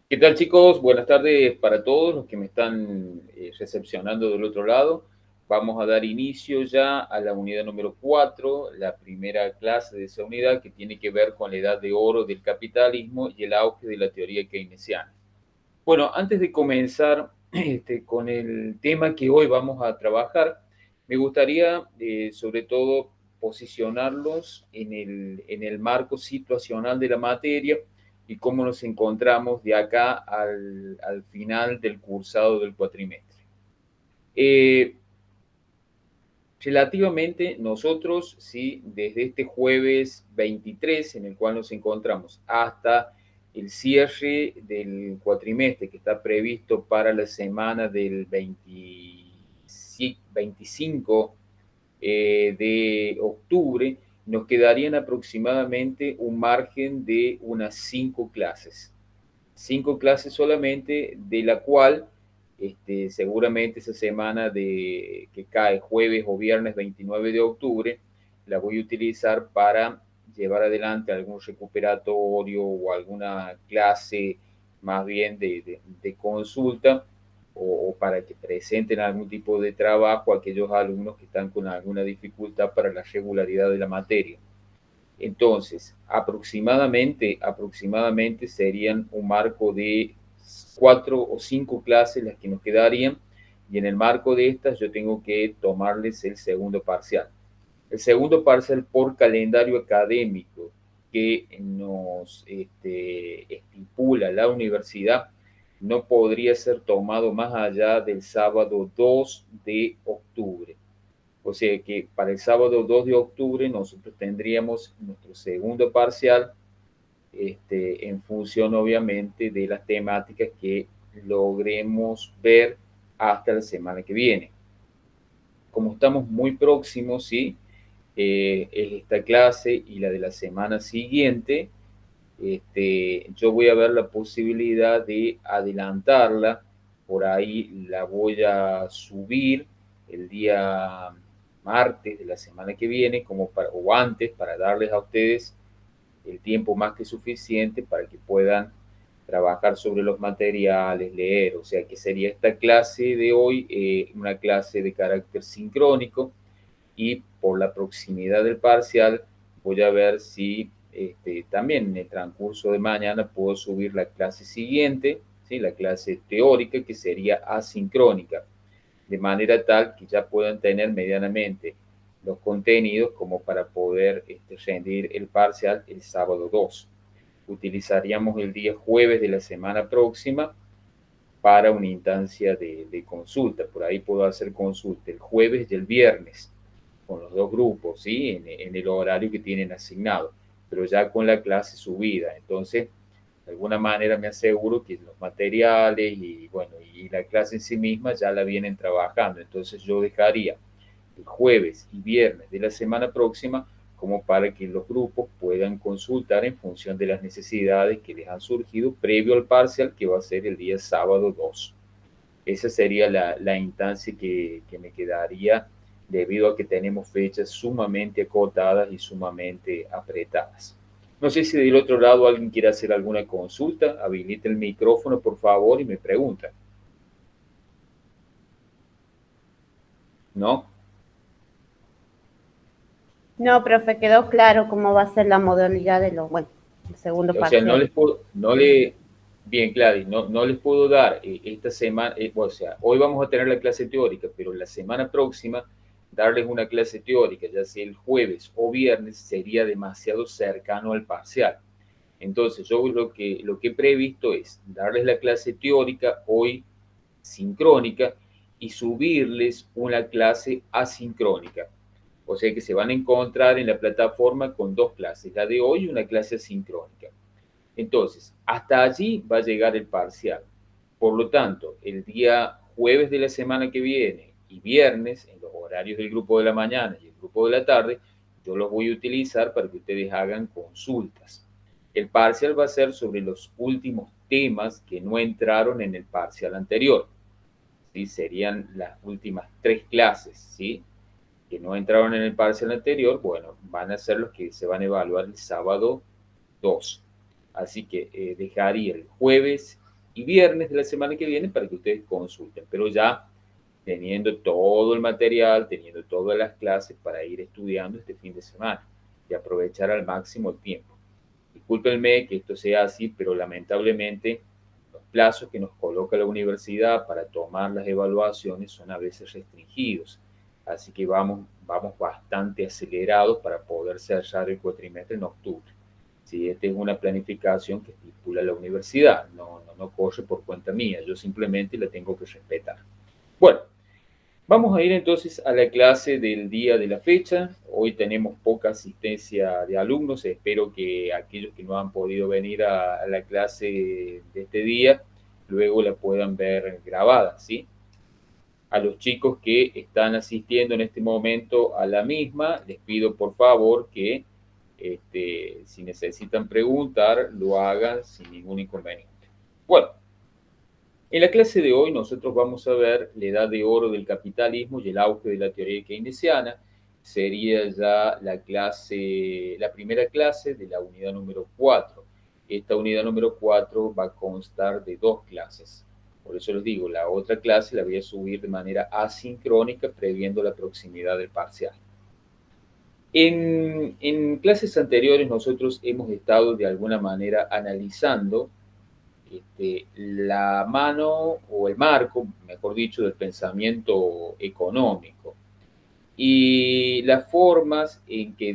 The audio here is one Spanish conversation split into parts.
¿Qué tal, chicos? Buenas tardes para todos los que me están recepcionando del otro lado. Vamos a dar inicio ya a la unidad número 4, la primera clase de esa unidad que tiene que ver con la edad de oro del capitalismo y el auge de la teoría keynesiana. Bueno, antes de comenzar con el tema que hoy vamos a trabajar, me gustaría sobre todo posicionarlos en el marco situacional de la materia y cómo nos encontramos de acá al final del cursado del cuatrimestre. Eh, Relativamente nosotros, sí, desde este jueves 23 en el cual nos encontramos hasta el cierre del cuatrimestre que está previsto para la semana del 25 de octubre, nos quedarían aproximadamente un margen de unas 5 clases. 5 clases solamente, de la cual seguramente esa semana que cae jueves o viernes 29 de octubre, la voy a utilizar para llevar adelante algún recuperatorio o alguna clase más bien de consulta o para que presenten algún tipo de trabajo a aquellos alumnos que están con alguna dificultad para la regularidad de la materia. Entonces, aproximadamente serían un marco de 4 o 5 clases las que nos quedarían, y en el marco de estas yo tengo que tomarles el segundo parcial. El segundo parcial por calendario académico que nos estipula la universidad no podría ser tomado más allá del sábado 2 de octubre. O sea que para el sábado 2 de octubre nosotros tendríamos nuestro segundo parcial, en función obviamente de las temáticas que logremos ver hasta la semana que viene. Como estamos muy próximos, ¿sí? Es esta clase y la de la semana siguiente, yo voy a ver la posibilidad de adelantarla. Por ahí la voy a subir el día martes de la semana que viene, o antes, para darles a ustedes el tiempo más que suficiente para que puedan trabajar sobre los materiales, leer. O sea que sería esta clase de hoy una clase de carácter sincrónico, y por la proximidad del parcial voy a ver si también en el transcurso de mañana puedo subir la clase siguiente, ¿sí? La clase teórica, que sería asincrónica, de manera tal que ya puedan tener medianamente los contenidos como para poder rendir el parcial el sábado 2. Utilizaríamos el día jueves de la semana próxima para una instancia de consulta. Por ahí puedo hacer consulta el jueves y el viernes con los dos grupos, ¿sí? En el horario que tienen asignado, pero ya con la clase subida. Entonces, de alguna manera me aseguro que los materiales y, bueno, y la clase en sí misma ya la vienen trabajando. Entonces, yo dejaría el jueves y viernes de la semana próxima como para que los grupos puedan consultar en función de las necesidades que les han surgido previo al parcial, que va a ser el día sábado 2. Esa sería la instancia que me quedaría, debido a que tenemos fechas sumamente acotadas y sumamente apretadas. No sé si del otro lado alguien quiere hacer alguna consulta. Habilite el micrófono, por favor, y me pregunta. ¿No? No, profe, quedó claro cómo va a ser la modalidad de lo, bueno, el segundo O sea, no parcial. les puedo, no le, bien, Gladys, no les puedo dar esta semana, o sea, hoy vamos a tener la clase teórica, pero la semana próxima darles una clase teórica, ya sea el jueves o viernes, sería demasiado cercano al parcial. Entonces, yo lo que he previsto es darles la clase teórica hoy sincrónica y subirles una clase asincrónica. O sea que se van a encontrar en la plataforma con dos clases, la de hoy y una clase asincrónica. Entonces, hasta allí va a llegar el parcial. Por lo tanto, el día jueves de la semana que viene y viernes, en los horarios del grupo de la mañana y el grupo de la tarde, yo los voy a utilizar para que ustedes hagan consultas. El parcial va a ser sobre los últimos temas que no entraron en el parcial anterior, ¿sí? Serían las últimas 3 clases, ¿sí? Que no entraron en el parcial anterior. Bueno, van a ser los que se van a evaluar el sábado 2. Así que dejaría el jueves y viernes de la semana que viene para que ustedes consulten, pero ya teniendo todo el material, teniendo todas las clases para ir estudiando este fin de semana y aprovechar al máximo el tiempo. Discúlpenme que esto sea así, pero lamentablemente los plazos que nos coloca la universidad para tomar las evaluaciones son a veces restringidos. Así que vamos bastante acelerados para poder cerrar el cuatrimestre en octubre. Si esta es una planificación que estipula la universidad, no corre por cuenta mía, yo simplemente la tengo que respetar. Bueno, vamos a ir entonces a la clase del día de la fecha. Hoy tenemos poca asistencia de alumnos. Espero que aquellos que no han podido venir a la clase de este día, luego la puedan ver grabada, ¿sí? A los chicos que están asistiendo en este momento a la misma, les pido por favor que si necesitan preguntar, lo hagan sin ningún inconveniente. Bueno, en la clase de hoy nosotros vamos a ver la edad de oro del capitalismo y el auge de la teoría keynesiana. Sería ya la primera clase de la unidad número 4. Esta unidad número 4 va a constar de dos clases. Por eso les digo, la otra clase la voy a subir de manera asincrónica, previendo la proximidad del parcial. En clases anteriores nosotros hemos estado de alguna manera analizando la mano o el marco, mejor dicho, del pensamiento económico y las formas en que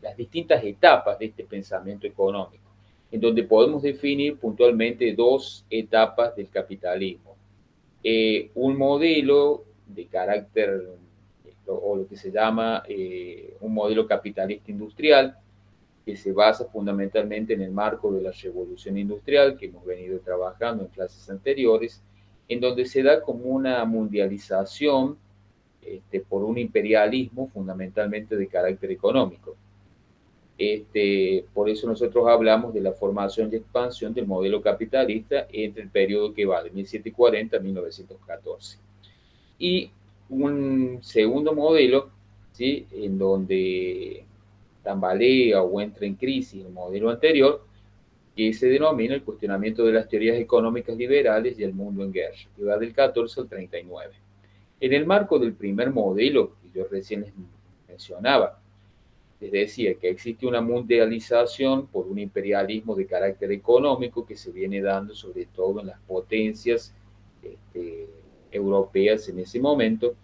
las distintas etapas de este pensamiento económico, en donde podemos definir puntualmente dos etapas del capitalismo. Un modelo de carácter, o lo que se llama un modelo capitalista industrial, que se basa fundamentalmente en el marco de la revolución industrial que hemos venido trabajando en clases anteriores, en donde se da como una mundialización por un imperialismo fundamentalmente de carácter económico. Por eso nosotros hablamos de la formación y expansión del modelo capitalista entre el periodo que va de 1740 a 1914. Y un segundo modelo, ¿sí?, en donde tambalea o entra en crisis el modelo anterior, que se denomina el cuestionamiento de las teorías económicas liberales y el mundo en guerra, que va del 14 al 39. En el marco del primer modelo que yo recién les mencionaba, les decía que existe una mundialización por un imperialismo de carácter económico que se viene dando sobre todo en las potencias europeas en ese momento,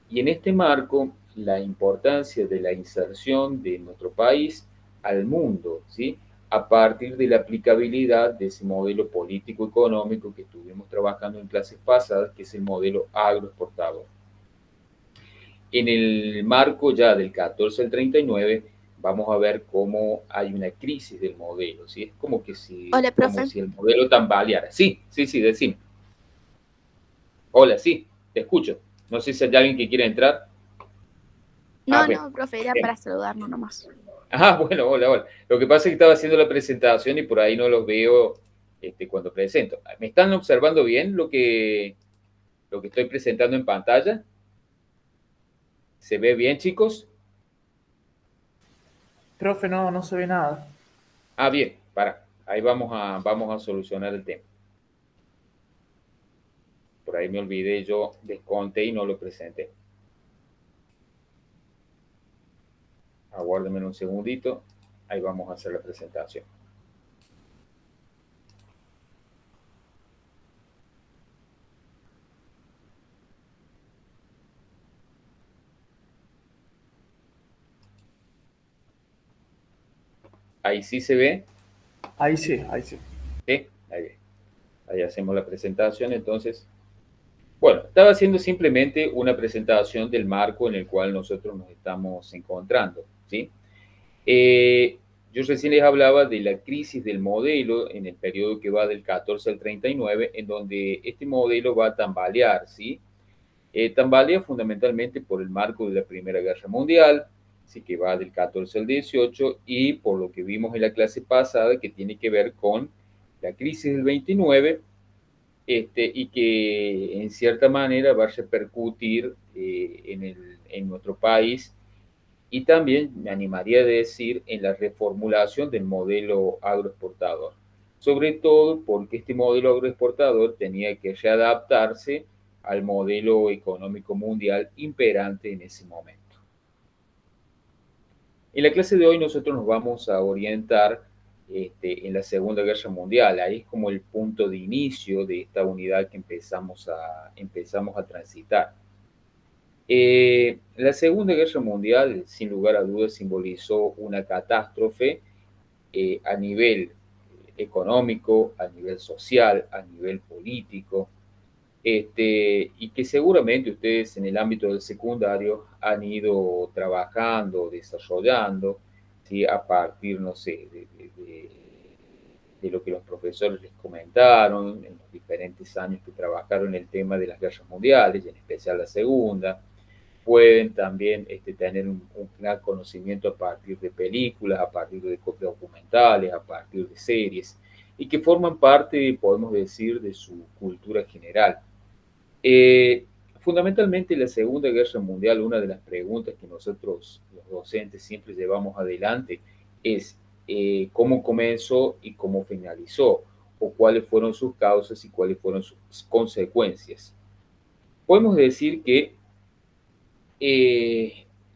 y en este marco la importancia de la inserción de nuestro país al mundo, ¿sí?, a partir de la aplicabilidad de ese modelo político-económico que estuvimos trabajando en clases pasadas, que es el modelo agroexportador. En el marco ya del 14 al 39, vamos a ver cómo hay una crisis del modelo, ¿sí? Es como Hola, como profe. si el modelo tambaleara. Sí, decime. Hola, sí, te escucho. No sé si hay alguien que quiera entrar. No, Bien. profe, era para saludarnos nomás. Bueno, hola. Lo que pasa es que estaba haciendo la presentación y por ahí no los veo cuando presento. ¿Me están observando bien lo que estoy presentando en pantalla? ¿Se ve bien, chicos? Profe, no se ve nada. Bien, ahí vamos a solucionar el tema. Por ahí me olvidé, yo desconté y no lo presenté. Aguárdenme un segundito, ahí vamos a hacer la presentación. Ahí sí se ve. Ahí sí. Sí, ahí hacemos la presentación. Entonces, bueno, estaba haciendo simplemente una presentación del marco en el cual nosotros nos estamos encontrando, ¿sí? Yo recién les hablaba de la crisis del modelo en el periodo que va del 14 al 39, en donde este modelo va a tambalear, ¿sí? Tambalea fundamentalmente por el marco de la Primera Guerra Mundial, así que va del 14 al 18, y por lo que vimos en la clase pasada, que tiene que ver con la crisis del 29, y que en cierta manera va a repercutir en nuestro país, y también me animaría a decir en la reformulación del modelo agroexportador. sobre todo porque este modelo agroexportador tenía que readaptarse al modelo económico mundial imperante en ese momento. En la clase de hoy nosotros nos vamos a orientar en la Segunda Guerra Mundial. Ahí es como el punto de inicio de esta unidad que empezamos a transitar. La Segunda Guerra Mundial, sin lugar a dudas, simbolizó una catástrofe a nivel económico, a nivel social, a nivel político, y que seguramente ustedes en el ámbito del secundario han ido trabajando, desarrollando, ¿sí? A partir, no sé, de lo que los profesores les comentaron en los diferentes años que trabajaron el tema de las guerras mundiales, y en especial la segunda. Pueden también tener un gran conocimiento a partir de películas, a partir de documentales, a partir de series, y que forman parte, podemos decir, de su cultura general. Fundamentalmente, en la Segunda Guerra Mundial, una de las preguntas que nosotros, los docentes, siempre llevamos adelante es cómo comenzó y cómo finalizó, o cuáles fueron sus causas y cuáles fueron sus consecuencias. Podemos decir que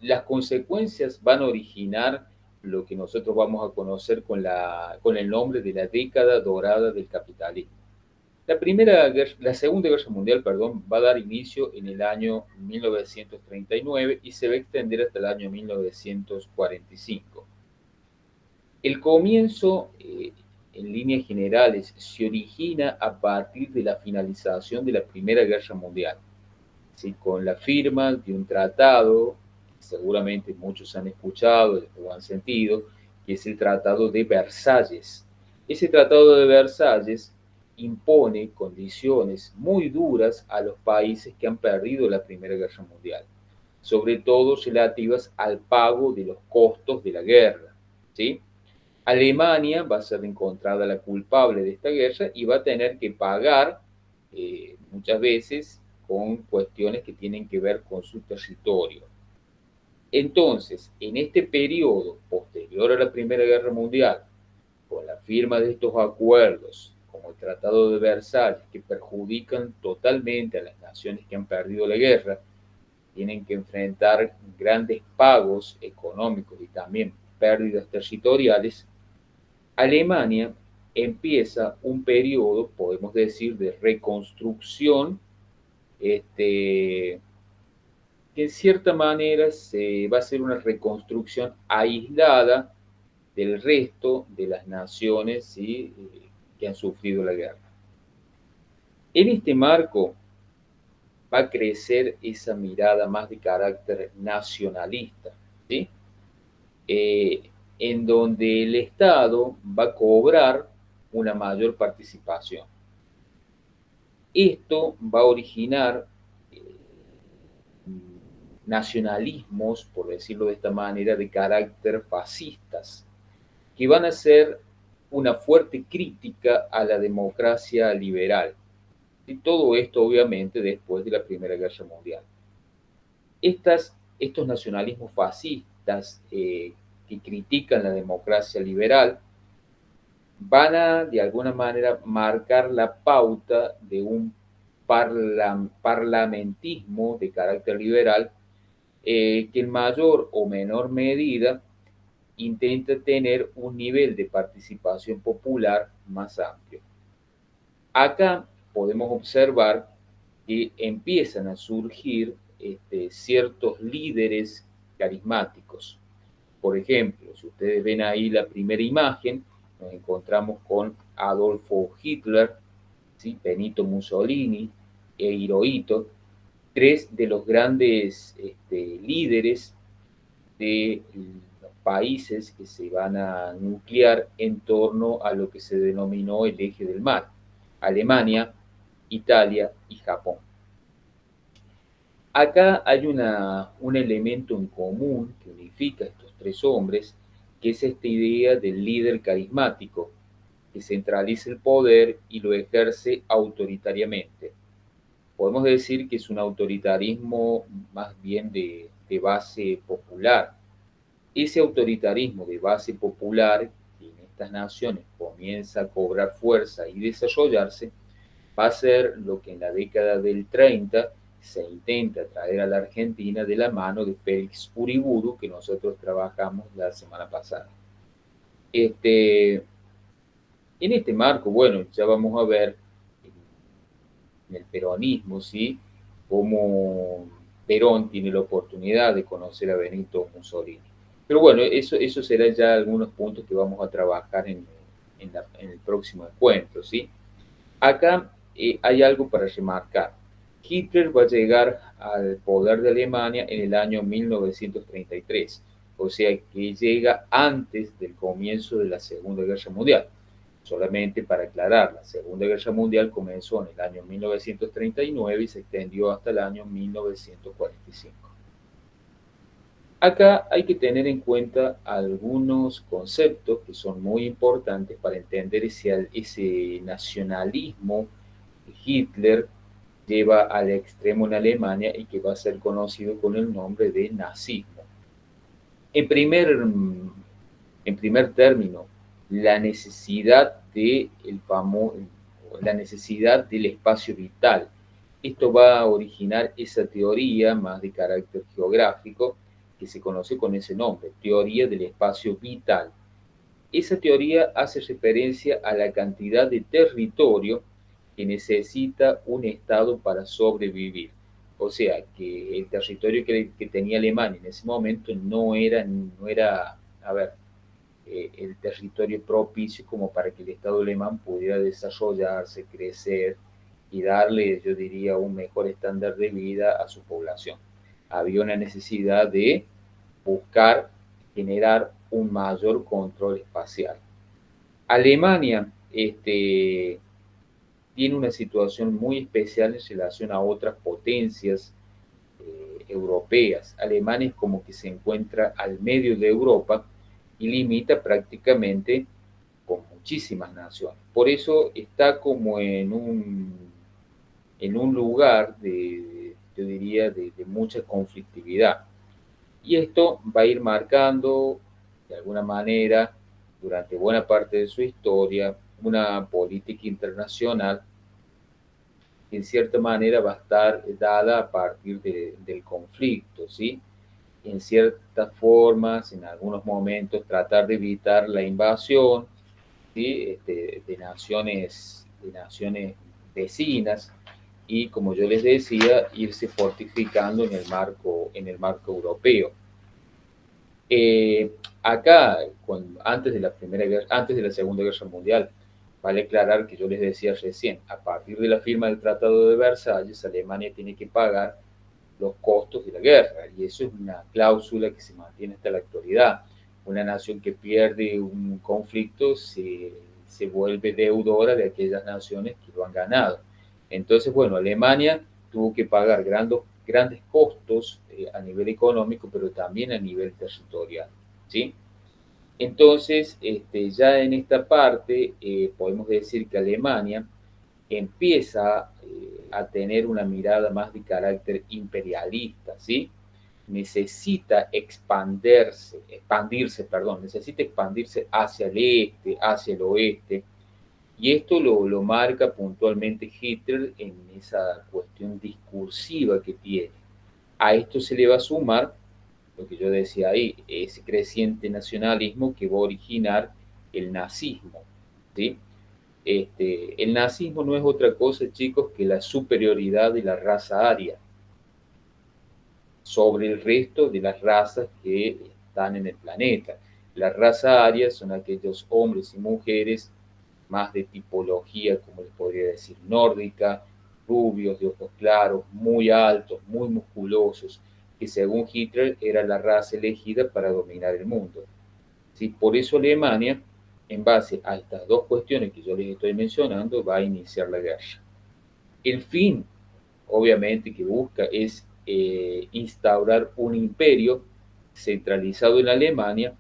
las consecuencias van a originar lo que nosotros vamos a conocer con el nombre de la década dorada del capitalismo. La Segunda Guerra Mundial, perdón, va a dar inicio en el año 1939 y se va a extender hasta el año 1945. El comienzo, en líneas generales, se origina a partir de la finalización de la Primera Guerra Mundial, ¿sí? Con la firma de un tratado, que seguramente muchos han escuchado o han sentido, que es el Tratado de Versalles. Ese Tratado de Versalles impone condiciones muy duras a los países que han perdido la Primera Guerra Mundial, sobre todo relativas al pago de los costos de la guerra, ¿sí? Alemania va a ser encontrada la culpable de esta guerra y va a tener que pagar muchas veces con cuestiones que tienen que ver con su territorio. Entonces, en este periodo posterior a la Primera Guerra Mundial, con la firma de estos acuerdos, como el Tratado de Versalles, que perjudican totalmente a las naciones que han perdido la guerra, tienen que enfrentar grandes pagos económicos y también pérdidas territoriales, Alemania empieza un periodo, podemos decir, de reconstrucción, que en cierta manera se va a hacer una reconstrucción aislada del resto de las naciones, ¿sí? Que han sufrido la guerra. En este marco va a crecer esa mirada más de carácter nacionalista, ¿sí? En donde el Estado va a cobrar una mayor participación. Esto va a originar nacionalismos, por decirlo de esta manera, de carácter fascistas, que van a ser una fuerte crítica a la democracia liberal. Y todo esto, obviamente, después de la Primera Guerra Mundial. Estos nacionalismos fascistas que critican la democracia liberal van a, de alguna manera, marcar la pauta de un parlamentismo de carácter liberal que en mayor o menor medida intenta tener un nivel de participación popular más amplio. Acá podemos observar que empiezan a surgir ciertos líderes carismáticos. Por ejemplo, si ustedes ven ahí la primera imagen, nos encontramos con Adolfo Hitler, ¿sí? Benito Mussolini e Hirohito, tres de los grandes líderes de los países que se van a nuclear en torno a lo que se denominó el eje del mal: Alemania, Italia y Japón. Acá hay un elemento en común que unifica a estos tres hombres, que es esta idea del líder carismático, que centraliza el poder y lo ejerce autoritariamente. Podemos decir que es un autoritarismo más bien de base popular. Ese autoritarismo de base popular que en estas naciones comienza a cobrar fuerza y desarrollarse, va a ser lo que en la década del 30 se intenta traer a la Argentina de la mano de Félix Uriburu, que nosotros trabajamos la semana pasada. En este marco, bueno, ya vamos a ver en el peronismo, ¿sí? Cómo Perón tiene la oportunidad de conocer a Benito Mussolini. Pero bueno, eso será ya algunos puntos que vamos a trabajar en el próximo encuentro, ¿sí? Acá hay algo para remarcar. Hitler va a llegar al poder de Alemania en el año 1933, o sea que llega antes del comienzo de la Segunda Guerra Mundial. Solamente para aclarar, la Segunda Guerra Mundial comenzó en el año 1939 y se extendió hasta el año 1945. Acá hay que tener en cuenta algunos conceptos que son muy importantes para entender ese nacionalismo que Hitler lleva al extremo en Alemania y que va a ser conocido con el nombre de nazismo. En primer término, la necesidad la necesidad del espacio vital. Esto va a originar esa teoría más de carácter geográfico que se conoce con ese nombre, teoría del espacio vital. Esa teoría hace referencia a la cantidad de territorio que necesita un Estado para sobrevivir. O sea, que el territorio que tenía Alemania en ese momento no era a ver, el territorio propicio como para que el Estado alemán pudiera desarrollarse, crecer y darle, yo diría, un mejor estándar de vida a su población. Había una necesidad de buscar generar un mayor control espacial. Alemania tiene una situación muy especial en relación a otras potencias europeas. Alemania es como que se encuentra al medio de Europa y limita prácticamente con muchísimas naciones. Por eso está como en un lugar yo diría, de mucha conflictividad. Y esto va a ir marcando, de alguna manera, durante buena parte de su historia, una política internacional que en cierta manera va a estar dada a partir del conflicto, ¿sí? En ciertas formas, en algunos momentos, tratar de evitar la invasión, ¿sí? De naciones vecinas y, como yo les decía, irse fortificando en el marco europeo. Acá, antes de la Segunda Guerra Mundial, vale aclarar que yo les decía recién, a partir de la firma del Tratado de Versalles, Alemania tiene que pagar los costos de la guerra, y eso es una cláusula que se mantiene hasta la actualidad. Una nación que pierde un conflicto se vuelve deudora de aquellas naciones que lo han ganado. Entonces, bueno, Alemania tuvo que pagar grandes costos a nivel económico, pero también a nivel territorial, ¿sí? Entonces, ya en esta parte podemos decir que Alemania empieza a tener una mirada más de carácter imperialista, ¿sí? Necesita necesita expandirse hacia el este, hacia el oeste, y esto lo marca puntualmente Hitler en esa cuestión discursiva que tiene. A esto se le va a sumar lo que yo decía ahí, ese creciente nacionalismo que va a originar el nazismo, ¿sí? El nazismo no es otra cosa, chicos, que la superioridad de la raza aria sobre el resto de las razas que están en el planeta. La raza aria son aquellos hombres y mujeres más de tipología, como les podría decir, nórdica, rubios, de ojos claros, muy altos, muy musculosos, que según Hitler era la raza elegida para dominar el mundo. ¿Sí? Por eso Alemania, en base a estas dos cuestiones que yo les estoy mencionando, va a iniciar la guerra. El fin, obviamente, que busca es instaurar un imperio centralizado en Alemania,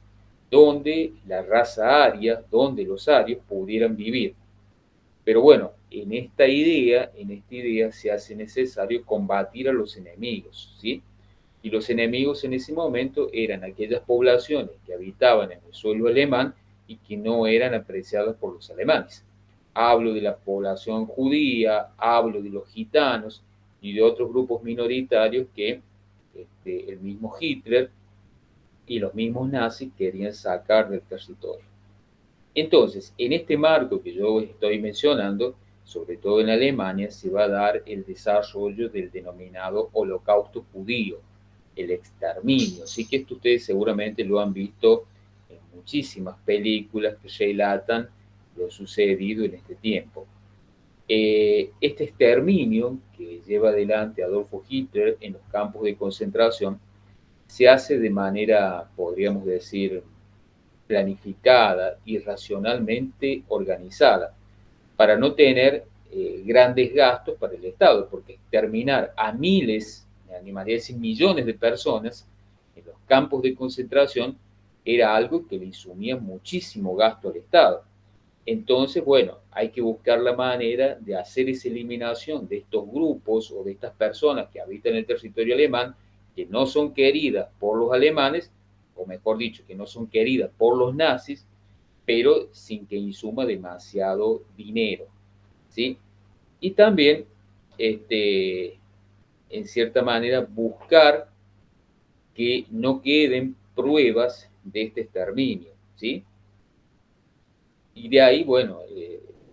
donde la raza aria, donde los arios pudieran vivir. Pero bueno, en esta idea se hace necesario combatir a los enemigos, ¿sí? Y los enemigos en ese momento eran aquellas poblaciones que habitaban en el suelo alemán y que no eran apreciadas por los alemanes. Hablo de la población judía, hablo de los gitanos y de otros grupos minoritarios que el mismo Hitler y los mismos nazis querían sacar del territorio. Entonces, en este marco que yo estoy mencionando, sobre todo en Alemania, se va a dar el desarrollo del denominado Holocausto judío, el exterminio. Así que esto ustedes seguramente lo han visto en muchísimas películas que relatan lo sucedido en este tiempo. Este exterminio que lleva adelante Adolfo Hitler en los campos de concentración se hace de manera, podríamos decir, planificada y racionalmente organizada para no tener grandes gastos para el Estado, porque exterminar a miles, animaría decir millones de personas en los campos de concentración era algo que le insumía muchísimo gasto al Estado. Entonces, bueno, hay que buscar la manera de hacer esa eliminación de estos grupos o de estas personas que habitan el territorio alemán, que no son queridas por los alemanes, o mejor dicho, que no son queridas por los nazis, pero sin que insuma demasiado dinero, ¿sí? Y también, en cierta manera, buscar que no queden pruebas de este exterminio, ¿sí? Y de ahí, bueno,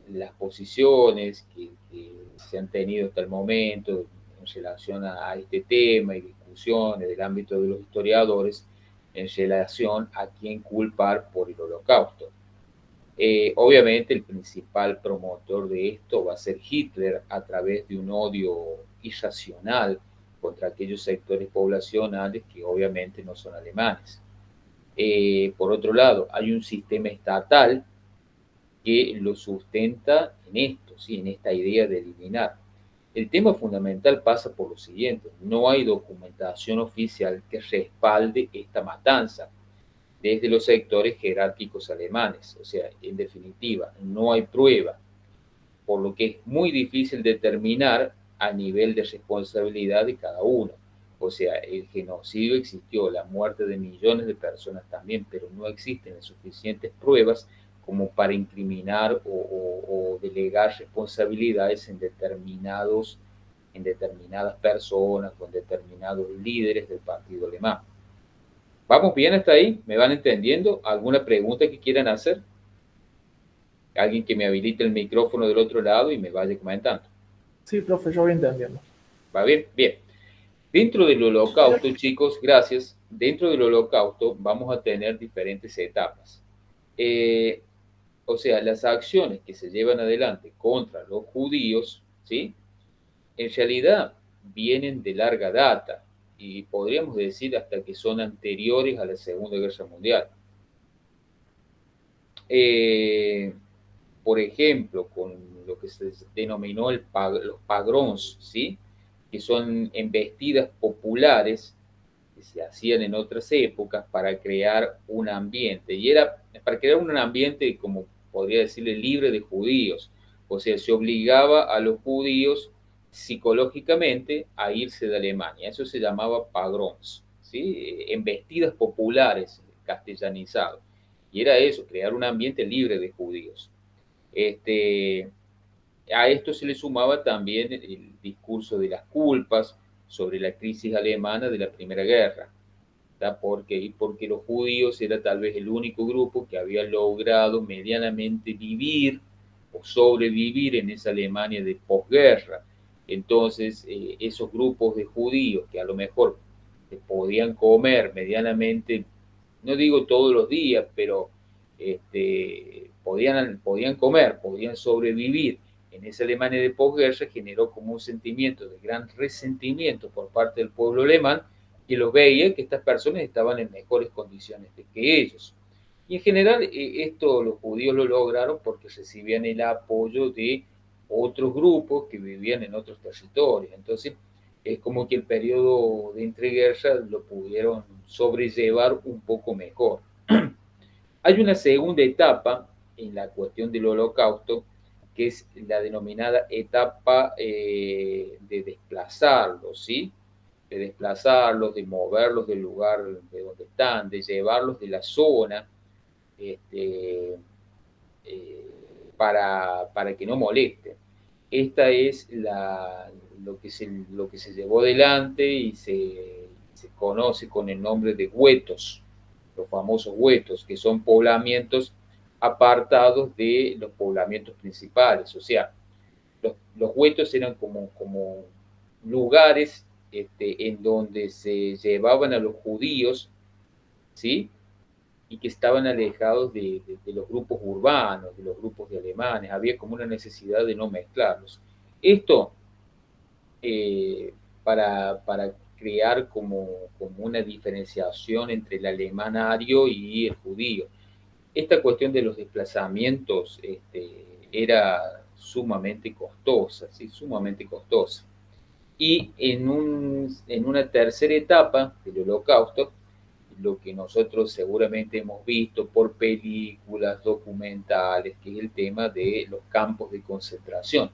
las posiciones que se han tenido hasta el momento en relación a este tema y discusiones del ámbito de los historiadores en relación a quién culpar por el Holocausto. Obviamente el principal promotor de esto va a ser Hitler a través de un odio irracional contra aquellos sectores poblacionales que obviamente no son alemanes. Por otro lado, hay un sistema estatal que lo sustenta en esto, ¿sí? En esta idea de eliminar. El tema fundamental pasa por lo siguiente: no hay documentación oficial que respalde esta matanza desde los sectores jerárquicos alemanes. O sea, en definitiva, no hay prueba, por lo que es muy difícil determinar a nivel de responsabilidad de cada uno. O sea, el genocidio existió, la muerte de millones de personas también, pero no existen las suficientes pruebas como para incriminar o delegar responsabilidades en determinadas personas o en determinados líderes del partido alemán. ¿Vamos bien hasta ahí? ¿Me van entendiendo? ¿Alguna pregunta que quieran hacer? Alguien que me habilite el micrófono del otro lado y me vaya comentando. Sí, profe, yo voy entendiendo. ¿Va bien? Bien. Dentro del Holocausto, chicos, gracias. Dentro del Holocausto vamos a tener diferentes etapas. O sea, las acciones que se llevan adelante contra los judíos, ¿sí? En realidad vienen de larga data y podríamos decir hasta que son anteriores a la Segunda Guerra Mundial. Por ejemplo, con lo que se denominó los pogroms, ¿sí? Que son embestidas populares que se hacían en otras épocas para crear un ambiente. Y era para crear un ambiente, como podría decirle, libre de judíos. O sea, se obligaba a los judíos psicológicamente a irse de Alemania. Eso se llamaba pogroms, ¿sí? Embestidas populares, castellanizado. Y era eso, crear un ambiente libre de judíos. A esto se le sumaba también el discurso de las culpas sobre la crisis alemana de la Primera Guerra, porque los judíos era tal vez el único grupo que había logrado medianamente vivir o sobrevivir en esa Alemania de posguerra. Entonces, esos grupos de judíos que a lo mejor podían comer medianamente, no digo todos los días, pero podían comer, podían sobrevivir en esa Alemania de posguerra, generó como un sentimiento de gran resentimiento por parte del pueblo alemán, que los veía que estas personas estaban en mejores condiciones que ellos. Y en general esto los judíos lo lograron porque recibían el apoyo de otros grupos que vivían en otros territorios. Entonces es como que el periodo de entreguerra lo pudieron sobrellevar un poco mejor. Hay una segunda etapa en la cuestión del Holocausto, que es la denominada etapa de desplazarlos, ¿sí? De desplazarlos, de moverlos del lugar de donde están, de llevarlos de la zona este, para que no moleste. Esta es lo que se llevó adelante y se conoce con el nombre de huetos, los famosos huetos, que son poblamientos apartados de los poblamientos principales. O sea, los huetos eran como lugares en donde se llevaban a los judíos, ¿sí? Y que estaban alejados de los grupos urbanos, de los grupos de alemanes. Había como una necesidad de no mezclarlos. Esto para crear como una diferenciación entre el alemán ario y el judío. Esta cuestión de los desplazamientos era sumamente costosa, ¿sí? Sumamente costosa. Y en una tercera etapa del Holocausto, lo que nosotros seguramente hemos visto por películas, documentales, que es el tema de los campos de concentración.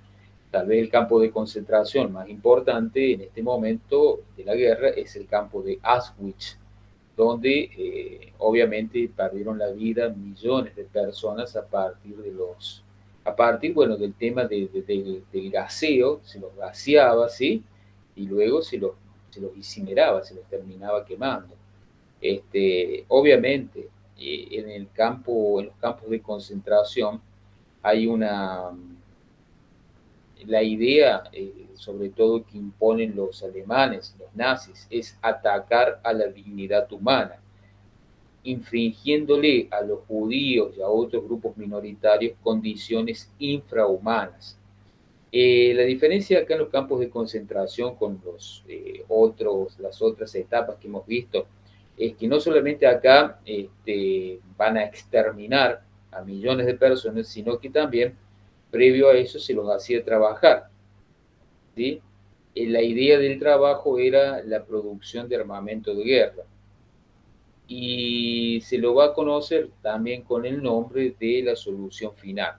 Tal vez el campo de concentración más importante en este momento de la guerra es el campo de Auschwitz, donde obviamente perdieron la vida millones de personas bueno, del tema del gaseo, se los gaseaba, ¿sí? Y luego se los incineraba, se los terminaba quemando. Obviamente, en los campos de concentración hay la idea, sobre todo que imponen los alemanes, los nazis, es atacar a la dignidad humana, infringiéndole a los judíos y a otros grupos minoritarios condiciones infrahumanas. La diferencia acá en los campos de concentración con las otras etapas que hemos visto es que no solamente acá van a exterminar a millones de personas, sino que también previo a eso se los hacía trabajar, ¿sí? La idea del trabajo era la producción de armamento de guerra y se lo va a conocer también con el nombre de la solución final,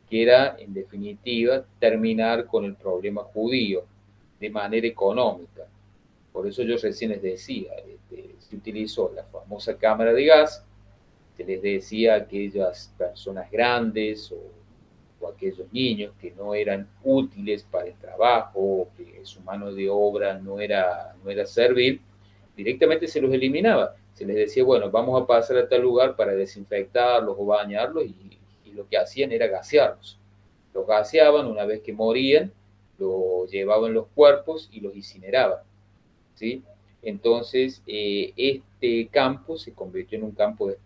que era, en definitiva, terminar con el problema judío de manera económica. Por eso yo recién les decía, se utilizó la famosa cámara de gas, se les decía a aquellas personas grandes o aquellos niños que no eran útiles para el trabajo, que su mano de obra no era servil, directamente se los eliminaba. Se les decía, bueno, vamos a pasar a tal lugar para desinfectarlos o bañarlos, y lo que hacían era gasearlos. Los gaseaban, una vez que morían, los llevaban los cuerpos y los incineraban, ¿sí? Entonces, este campo se convirtió en un campo de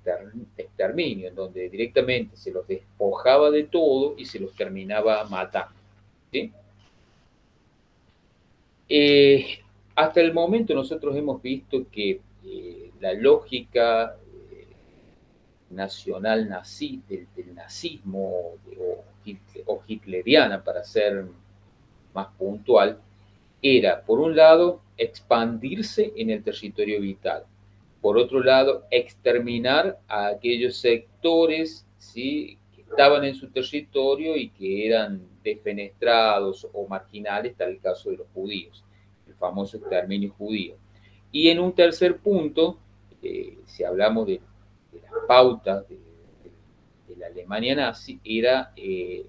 exterminio, en donde directamente se los despojaba de todo y se los terminaba matando, ¿sí? Hasta el momento nosotros hemos visto que la lógica nacional del nazismo o hitleriana, para ser más puntual, era, por un lado, expandirse en el territorio vital. Por otro lado, exterminar a aquellos sectores, ¿sí?, que estaban en su territorio y que eran defenestrados o marginales, tal el caso de los judíos, el famoso exterminio judío. Y en un tercer punto, si hablamos de las pautas de la Alemania nazi, era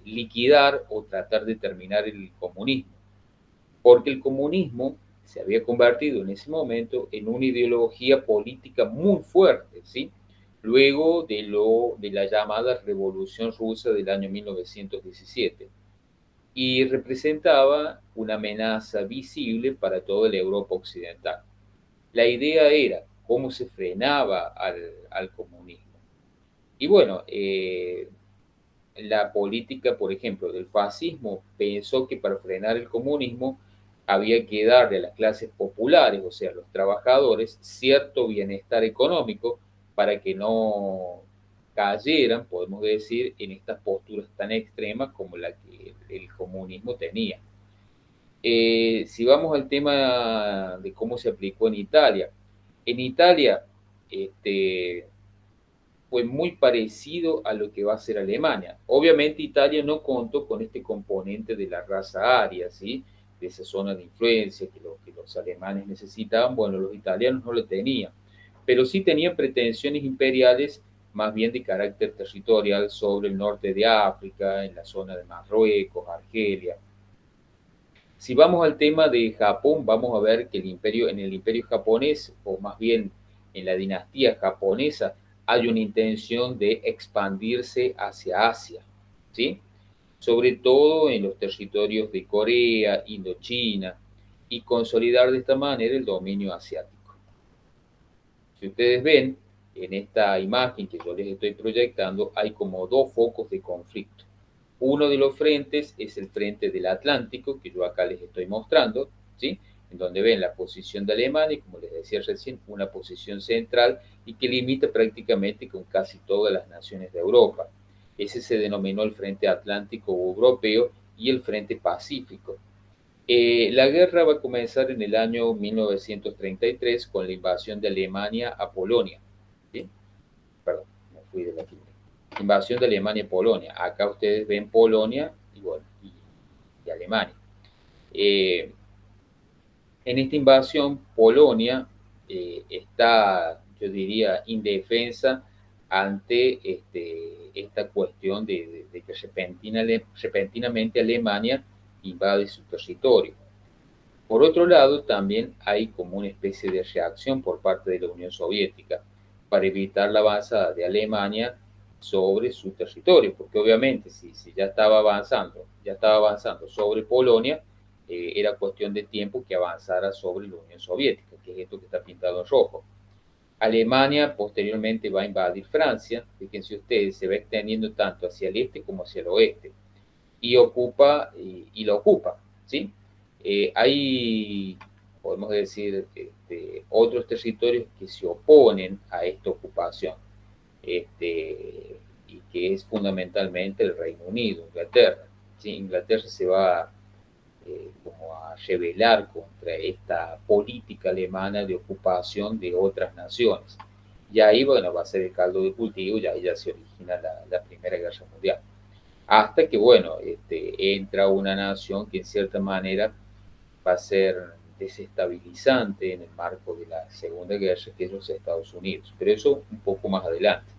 liquidar o tratar de terminar el comunismo, porque el comunismo se había convertido en ese momento en una ideología política muy fuerte, ¿sí? Luego de la llamada Revolución Rusa del año 1917, y representaba una amenaza visible para toda la Europa occidental. La idea era cómo se frenaba al comunismo. Y bueno, la política, por ejemplo, del fascismo pensó que para frenar el comunismo había que darle a las clases populares, o sea, a los trabajadores, cierto bienestar económico para que no cayeran, podemos decir, en estas posturas tan extremas como la que el comunismo tenía. Si vamos al tema de cómo se aplicó en Italia fue muy parecido a lo que va a ser Alemania. Obviamente Italia no contó con este componente de la raza aria, ¿sí?, de esa zona de influencia que los alemanes necesitaban. Bueno, los italianos no lo tenían, pero sí tenían pretensiones imperiales más bien de carácter territorial sobre el norte de África, en la zona de Marruecos, Argelia. Si vamos al tema de Japón, vamos a ver que en el imperio japonés, o más bien en la dinastía japonesa, hay una intención de expandirse hacia Asia, ¿sí? Sobre todo en los territorios de Corea, Indochina, y consolidar de esta manera el dominio asiático. Si ustedes ven, en esta imagen que yo les estoy proyectando, hay como dos focos de conflicto. Uno de los frentes es el frente del Atlántico, que yo acá les estoy mostrando, ¿sí? En donde ven la posición de Alemania, y como les decía recién, una posición central y que limita prácticamente con casi todas las naciones de Europa. Ese se denominó el Frente Atlántico Europeo y el Frente Pacífico. La guerra va a comenzar en el año 1933 con la invasión de Alemania a Polonia. ¿Sí? Perdón, me fui de la quinta. Invasión de Alemania a Polonia. Acá ustedes ven Polonia y, bueno, y Alemania. En esta invasión, Polonia está, yo diría, indefensa ante esta cuestión de que repentinamente Alemania invade su territorio. Por otro lado, también hay como una especie de reacción por parte de la Unión Soviética para evitar la avanzada de Alemania sobre su territorio, porque obviamente si ya estaba avanzando sobre Polonia, era cuestión de tiempo que avanzara sobre la Unión Soviética, que es esto que está pintado en rojo. Alemania posteriormente va a invadir Francia, fíjense ustedes, se va extendiendo tanto hacia el este como hacia el oeste, y la ocupa, ¿sí? Hay, podemos decir, otros territorios que se oponen a esta ocupación, y que es fundamentalmente el Reino Unido, Inglaterra, ¿sí? Inglaterra se va como a rebelar contra esta política alemana de ocupación de otras naciones. Y ahí, bueno, va a ser el caldo de cultivo, y ahí ya se origina la Primera Guerra Mundial. Hasta que, bueno, entra una nación que en cierta manera va a ser desestabilizante en el marco de la Segunda Guerra, que es los Estados Unidos. Pero eso un poco más adelante.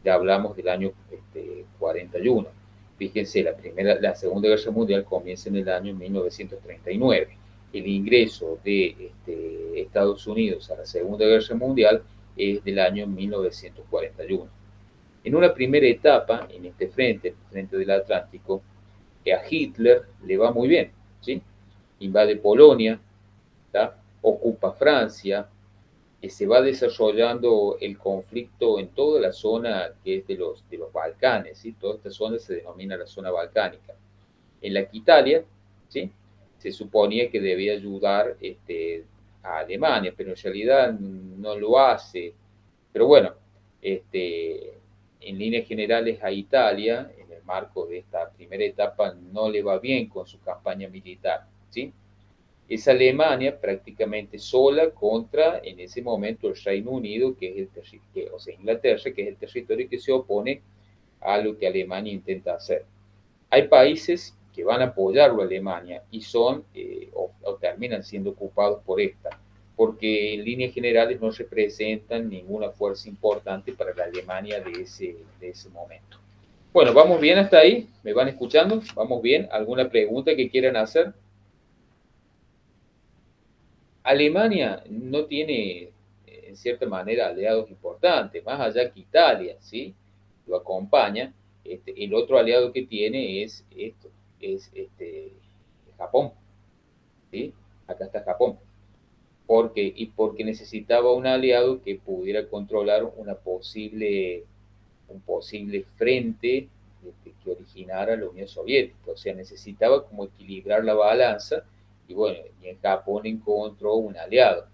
Ya hablamos del año 41. Fíjense, la Segunda Guerra Mundial comienza en el año 1939. El ingreso de Estados Unidos a la Segunda Guerra Mundial es del año 1941. En una primera etapa, en este frente, el frente del Atlántico, a Hitler le va muy bien, ¿sí? Invade Polonia, ¿tá? Ocupa Francia, se va desarrollando el conflicto en toda la zona que es de los Balcanes, ¿sí? Toda esta zona se denomina la zona balcánica. En la que Italia, ¿sí? Se suponía que debía ayudar a Alemania, pero en realidad no lo hace. Pero bueno, en líneas generales a Italia, en el marco de esta primera etapa, no le va bien con su campaña militar, ¿sí? Es Alemania prácticamente sola contra, en ese momento, el Reino Unido, o sea, Inglaterra, que es el territorio que se opone a lo que Alemania intenta hacer. Hay países que van a apoyarlo a Alemania y son, o terminan siendo ocupados por esta, porque en líneas generales no representan ninguna fuerza importante para la Alemania de ese momento. Bueno, ¿vamos bien hasta ahí? ¿Me van escuchando? ¿Vamos bien? ¿Alguna pregunta que quieran hacer? Alemania no tiene, en cierta manera, aliados importantes, más allá que Italia, ¿sí? Lo acompaña. El otro aliado que tiene es Japón, ¿sí? Acá está Japón. Porque necesitaba un aliado que pudiera controlar un posible frente que originara la Unión Soviética. O sea, necesitaba como equilibrar la balanza, y bueno, y en Japón encontró un aliado,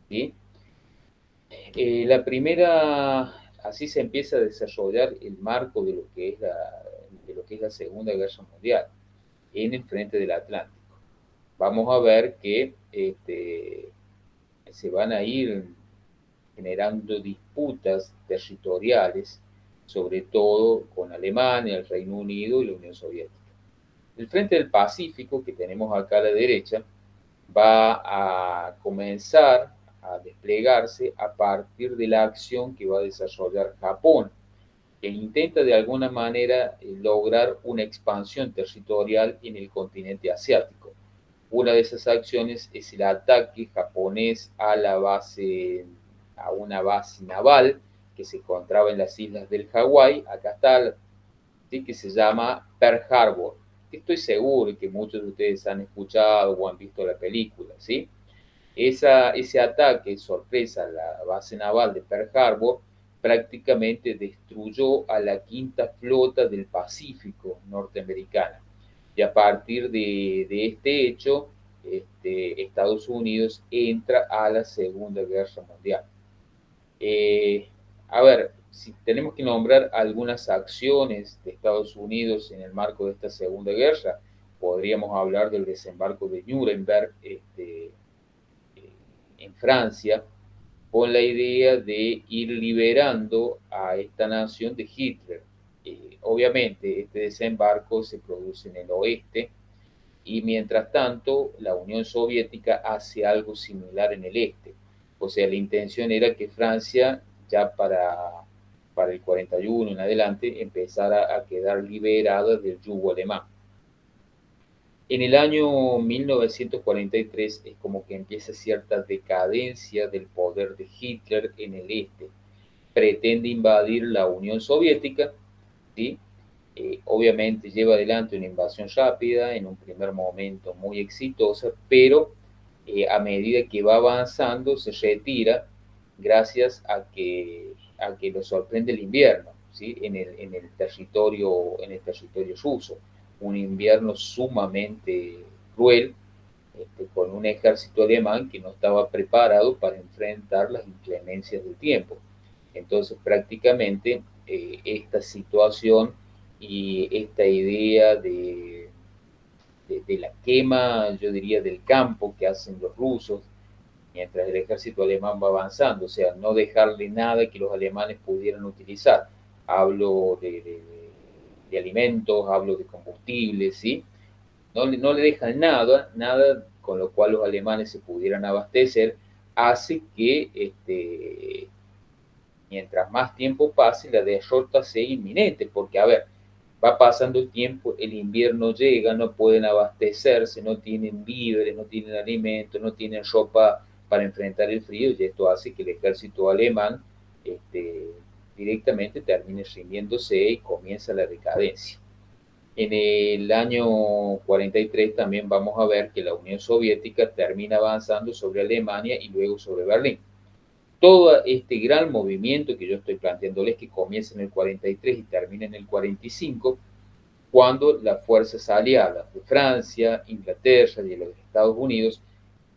¿sí? Así se empieza a desarrollar el marco de lo que es la Segunda Guerra Mundial en el frente del Atlántico. Vamos a ver que se van a ir generando disputas territoriales, sobre todo con Alemania, el Reino Unido y la Unión Soviética. El frente del Pacífico, que tenemos acá a la derecha, va a comenzar a desplegarse a partir de la acción que va a desarrollar Japón que intenta de alguna manera lograr una expansión territorial en el continente asiático. Una de esas acciones es el ataque japonés a una base naval que se encontraba en las islas del Hawái. Acá está, ¿sí? Que se llama Pearl Harbor. Estoy seguro que muchos de ustedes han escuchado o han visto la película, ¿sí? Ese ataque sorpresa a la base naval de Pearl Harbor prácticamente destruyó a la quinta flota del Pacífico norteamericana. Y a partir de este hecho, Estados Unidos entra a la Segunda Guerra Mundial. A ver, si tenemos que nombrar algunas acciones de Estados Unidos en el marco de esta Segunda Guerra, podríamos hablar del desembarco de Nuremberg, en Francia, con la idea de ir liberando a esta nación de Hitler. Obviamente, este desembarco se produce en el oeste y mientras tanto la Unión Soviética hace algo similar en el este. O sea, la intención era que Francia ya para el 41 en adelante empezara a quedar liberada del yugo alemán. En el año 1943 es como que empieza cierta decadencia del poder de Hitler en el este. Pretende invadir la Unión Soviética, ¿sí? Obviamente lleva adelante una invasión rápida, en un primer momento muy exitosa, pero a medida que va avanzando se retira gracias a que lo sorprende el invierno, ¿sí? En el territorio ruso, un invierno sumamente cruel, con un ejército alemán que no estaba preparado para enfrentar las inclemencias del tiempo. Entonces prácticamente esta situación y esta idea de la quema, yo diría, del campo que hacen los rusos mientras el ejército alemán va avanzando, o sea, no dejarle nada que los alemanes pudieran utilizar. Hablo de alimentos, hablo de combustibles, ¿sí? No le dejan nada con lo cual los alemanes se pudieran abastecer, hace que mientras más tiempo pase, la derrota sea inminente, porque, a ver, va pasando el tiempo, el invierno llega, no pueden abastecerse, no tienen víveres, no tienen alimentos, no tienen ropa para enfrentar el frío, y esto hace que el ejército alemán directamente termine rindiéndose y comienza la decadencia. En el año 43 también vamos a ver que la Unión Soviética termina avanzando sobre Alemania y luego sobre Berlín. Todo este gran movimiento que yo estoy planteándoles, que comienza en el 43 y termina en el 45, cuando las fuerzas aliadas de Francia, Inglaterra y de los Estados Unidos,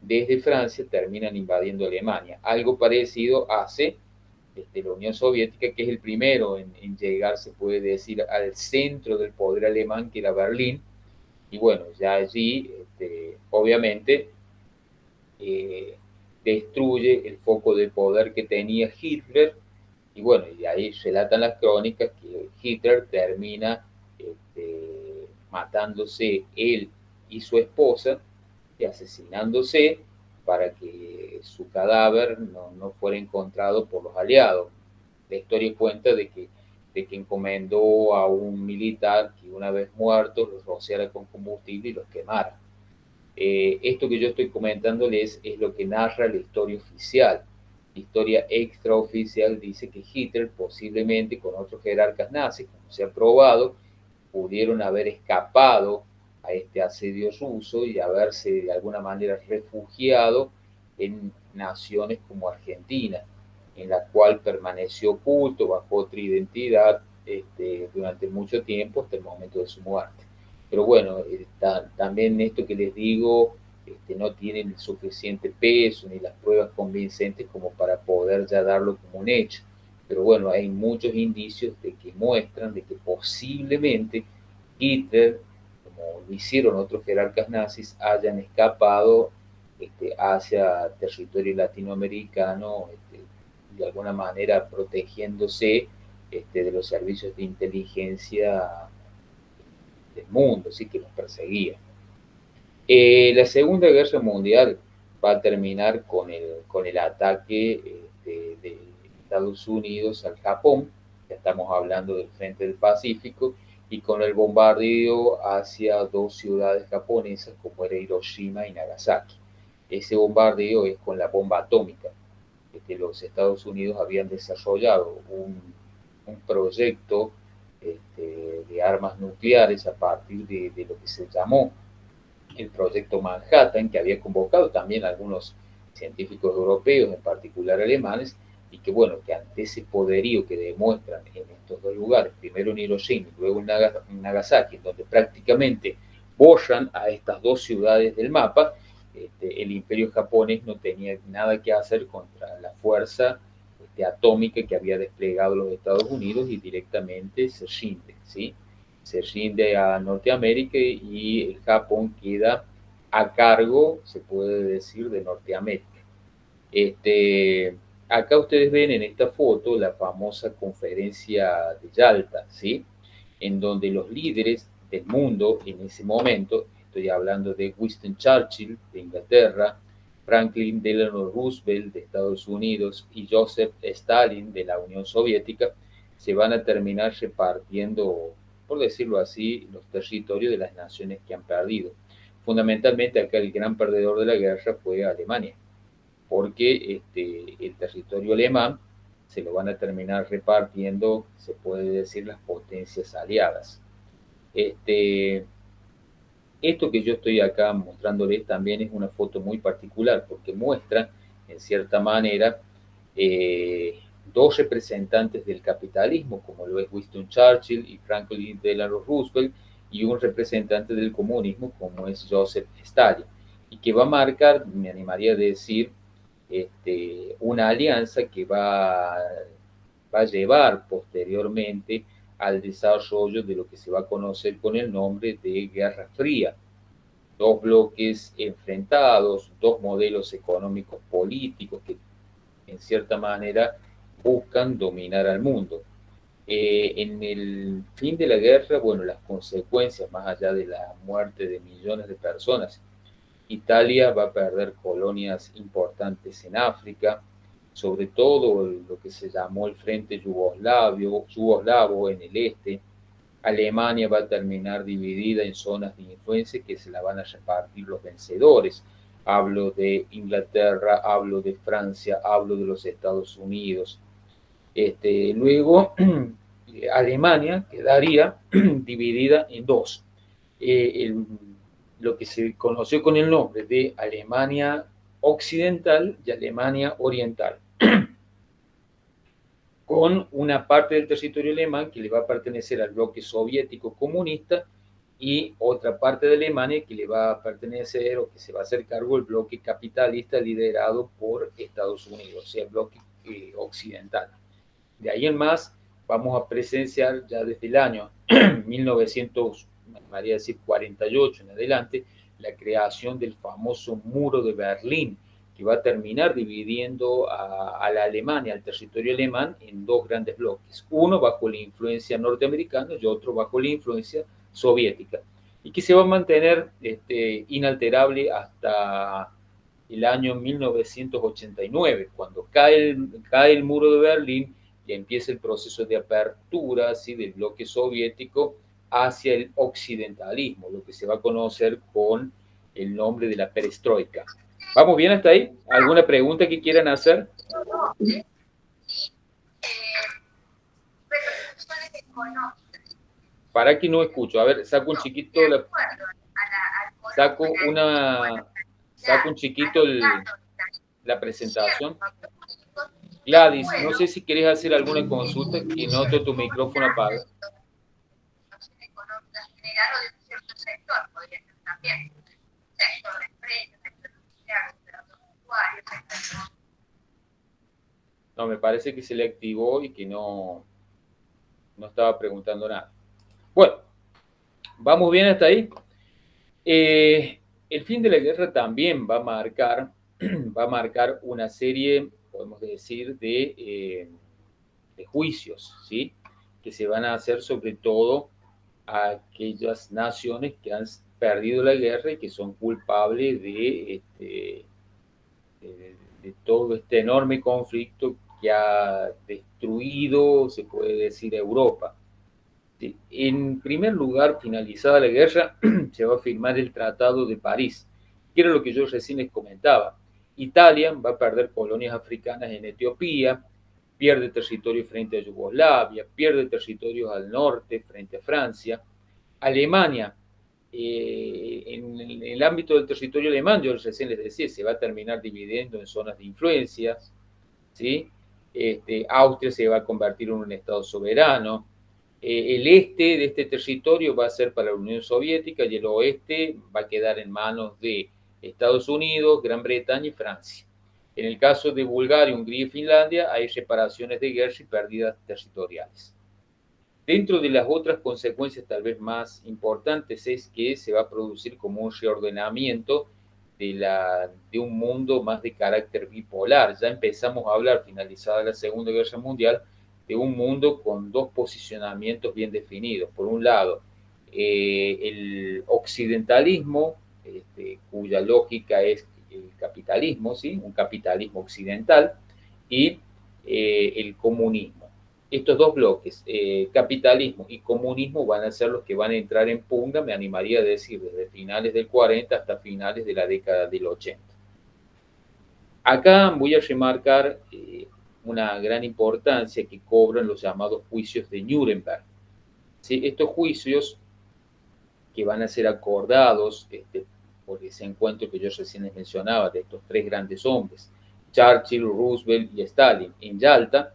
desde Francia terminan invadiendo Alemania. Algo parecido hace la Unión Soviética, que es el primero en llegar, se puede decir, al centro del poder alemán, que era Berlín, y bueno, ya allí, obviamente, destruye el foco de poder que tenía Hitler, y bueno, y ahí relatan las crónicas que Hitler termina matándose él y su esposa, y asesinándose para que su cadáver no fuera encontrado por los aliados. La historia cuenta de que encomendó a un militar que una vez muertos los rociara con combustible y los quemara. Esto que yo estoy comentándoles es lo que narra la historia oficial. La historia extraoficial dice que Hitler, posiblemente con otros jerarcas nazis, como se ha probado, pudieron haber escapado a este asedio ruso y haberse de alguna manera refugiado en naciones como Argentina, en la cual permaneció oculto bajo otra identidad durante mucho tiempo hasta el momento de su muerte. Pero bueno, también esto que les digo no tiene el suficiente peso ni las pruebas convincentes como para poder ya darlo como un hecho. Pero bueno, hay muchos indicios de que muestran de que posiblemente Hitler, como lo hicieron otros jerarcas nazis, hayan escapado hacia territorio latinoamericano, de alguna manera protegiéndose de los servicios de inteligencia del mundo, sí, que los perseguían. La Segunda Guerra Mundial va a terminar con el ataque de Estados Unidos al Japón, ya estamos hablando del frente del Pacífico, y con el bombardeo hacia dos ciudades japonesas como era Hiroshima y Nagasaki. Ese bombardeo es con la bomba atómica. Los Estados Unidos habían desarrollado un proyecto de armas nucleares a partir de lo que se llamó el proyecto Manhattan, que había convocado también a algunos científicos europeos, en particular alemanes, y que bueno, que ante ese poderío que demuestran en estos dos lugares, primero en Hiroshima y luego en Nagasaki, donde prácticamente borran a estas dos ciudades del mapa, el imperio japonés no tenía nada que hacer contra la fuerza atómica que había desplegado los Estados Unidos y directamente se rinde, ¿sí? Se rinde a Norteamérica y el Japón queda a cargo, se puede decir, de Norteamérica. Acá ustedes ven en esta foto la famosa conferencia de Yalta, ¿sí? En donde los líderes del mundo en ese momento, estoy hablando de Winston Churchill de Inglaterra, Franklin Delano Roosevelt de Estados Unidos y Joseph Stalin de la Unión Soviética, se van a terminar repartiendo, por decirlo así, los territorios de las naciones que han perdido. Fundamentalmente acá el gran perdedor de la guerra fue Alemania, porque el territorio alemán se lo van a terminar repartiendo, se puede decir, las potencias aliadas. Esto que yo estoy acá mostrándoles también es una foto muy particular, porque muestra, en cierta manera, dos representantes del capitalismo, como lo es Winston Churchill y Franklin Delano Roosevelt, y un representante del comunismo, como es Joseph Stalin, y que va a marcar, me animaría a decir, una alianza que va a llevar posteriormente al desarrollo de lo que se va a conocer con el nombre de Guerra Fría. Dos bloques enfrentados, dos modelos económicos políticos que en cierta manera buscan dominar al mundo. En el fin de la guerra, bueno, las consecuencias, más allá de la muerte de millones de personas, Italia va a perder colonias importantes en África, sobre todo lo que se llamó el Frente Yugoslavo en el este. Alemania va a terminar dividida en zonas de influencia que se la van a repartir los vencedores. Hablo de Inglaterra, hablo de Francia, hablo de los Estados Unidos. Luego, Alemania quedaría dividida en dos. Lo que se conoció con el nombre de Alemania Occidental y Alemania Oriental, con una parte del territorio alemán que le va a pertenecer al bloque soviético comunista y otra parte de Alemania que le va a pertenecer o que se va a hacer cargo del bloque capitalista liderado por Estados Unidos, o sea, el bloque occidental. De ahí en más vamos a presenciar ya desde el año 1948 en adelante la creación del famoso muro de Berlín, que va a terminar dividiendo a la Alemania, al territorio alemán, en dos grandes bloques, uno bajo la influencia norteamericana y otro bajo la influencia soviética, y que se va a mantener inalterable hasta el año 1989, cuando cae el muro de Berlín y empieza el proceso de apertura, ¿sí?, del bloque soviético hacia el occidentalismo, lo que se va a conocer con el nombre de la perestroika. ¿Vamos bien hasta ahí? ¿Alguna pregunta que quieran hacer? Para que no escucho. A ver, saco un chiquito saco un chiquito la presentación. Gladys, no sé si querés hacer alguna consulta, que noto tu micrófono apaga. No, me parece que se le activó y que no estaba preguntando nada. Bueno, ¿vamos bien hasta ahí? El fin de la guerra también va a marcar una serie, podemos decir, de juicios, ¿sí?, que se van a hacer sobre todo a aquellas naciones que han perdido la guerra y que son culpables de todo este enorme conflicto que ha destruido reconstruido, se puede decir, Europa. ¿Sí? En primer lugar, finalizada la guerra, se va a firmar el Tratado de París, que era lo que yo recién les comentaba. Italia va a perder colonias africanas en Etiopía, pierde territorio frente a Yugoslavia, pierde territorios al norte frente a Francia. Alemania, en el ámbito del territorio alemán, yo recién les decía, se va a terminar dividiendo en zonas de influencias, ¿sí? Austria se va a convertir en un estado soberano. El este de este territorio va a ser para la Unión Soviética y el oeste va a quedar en manos de Estados Unidos, Gran Bretaña y Francia. En el caso de Bulgaria, Hungría y Finlandia hay reparaciones de guerra y pérdidas territoriales. Dentro de las otras consecuencias tal vez más importantes es que se va a producir como un reordenamiento de un mundo más de carácter bipolar. Ya empezamos a hablar, finalizada la Segunda Guerra Mundial, de un mundo con dos posicionamientos bien definidos. Por un lado, el occidentalismo, cuya lógica es el capitalismo, ¿sí? Un capitalismo occidental, y el comunismo. Estos dos bloques, capitalismo y comunismo, van a ser los que van a entrar en pugna, me animaría a decir, desde finales del 40 hasta finales de la década del 80. Acá voy a remarcar una gran importancia que cobran los llamados juicios de Nuremberg. ¿Sí? Estos juicios que van a ser acordados por ese encuentro que yo recién les mencionaba, de estos tres grandes hombres, Churchill, Roosevelt y Stalin, en Yalta,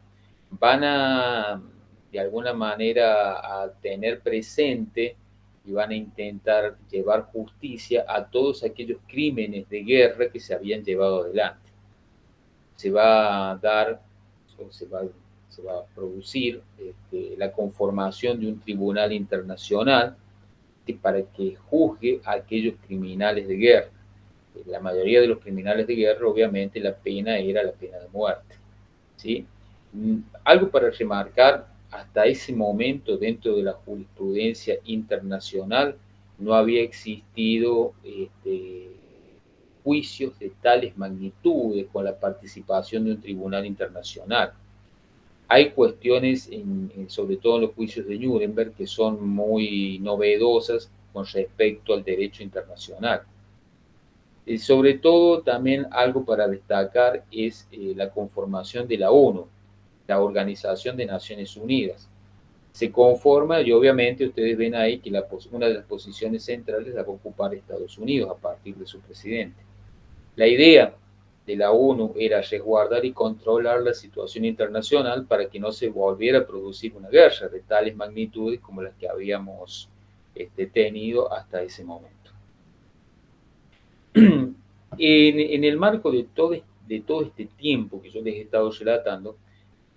van a, de alguna manera, a tener presente y van a intentar llevar justicia a todos aquellos crímenes de guerra que se habían llevado adelante. Se va a dar, se va a producir la conformación de un tribunal internacional para que juzgue a aquellos criminales de guerra. La mayoría de los criminales de guerra, obviamente, la pena era la pena de muerte, ¿sí? Algo para remarcar, hasta ese momento dentro de la jurisprudencia internacional no había existido juicios de tales magnitudes con la participación de un tribunal internacional. Hay cuestiones, sobre todo en los juicios de Nuremberg, que son muy novedosas con respecto al derecho internacional. Sobre todo, también algo para destacar es la conformación de la ONU, la Organización de Naciones Unidas. Se conforma y obviamente ustedes ven ahí que una de las posiciones centrales la va a ocupar Estados Unidos a partir de su presidente. La idea de la ONU era resguardar y controlar la situación internacional para que no se volviera a producir una guerra de tales magnitudes como las que habíamos tenido hasta ese momento. En el marco de todo este tiempo que yo les he estado relatando,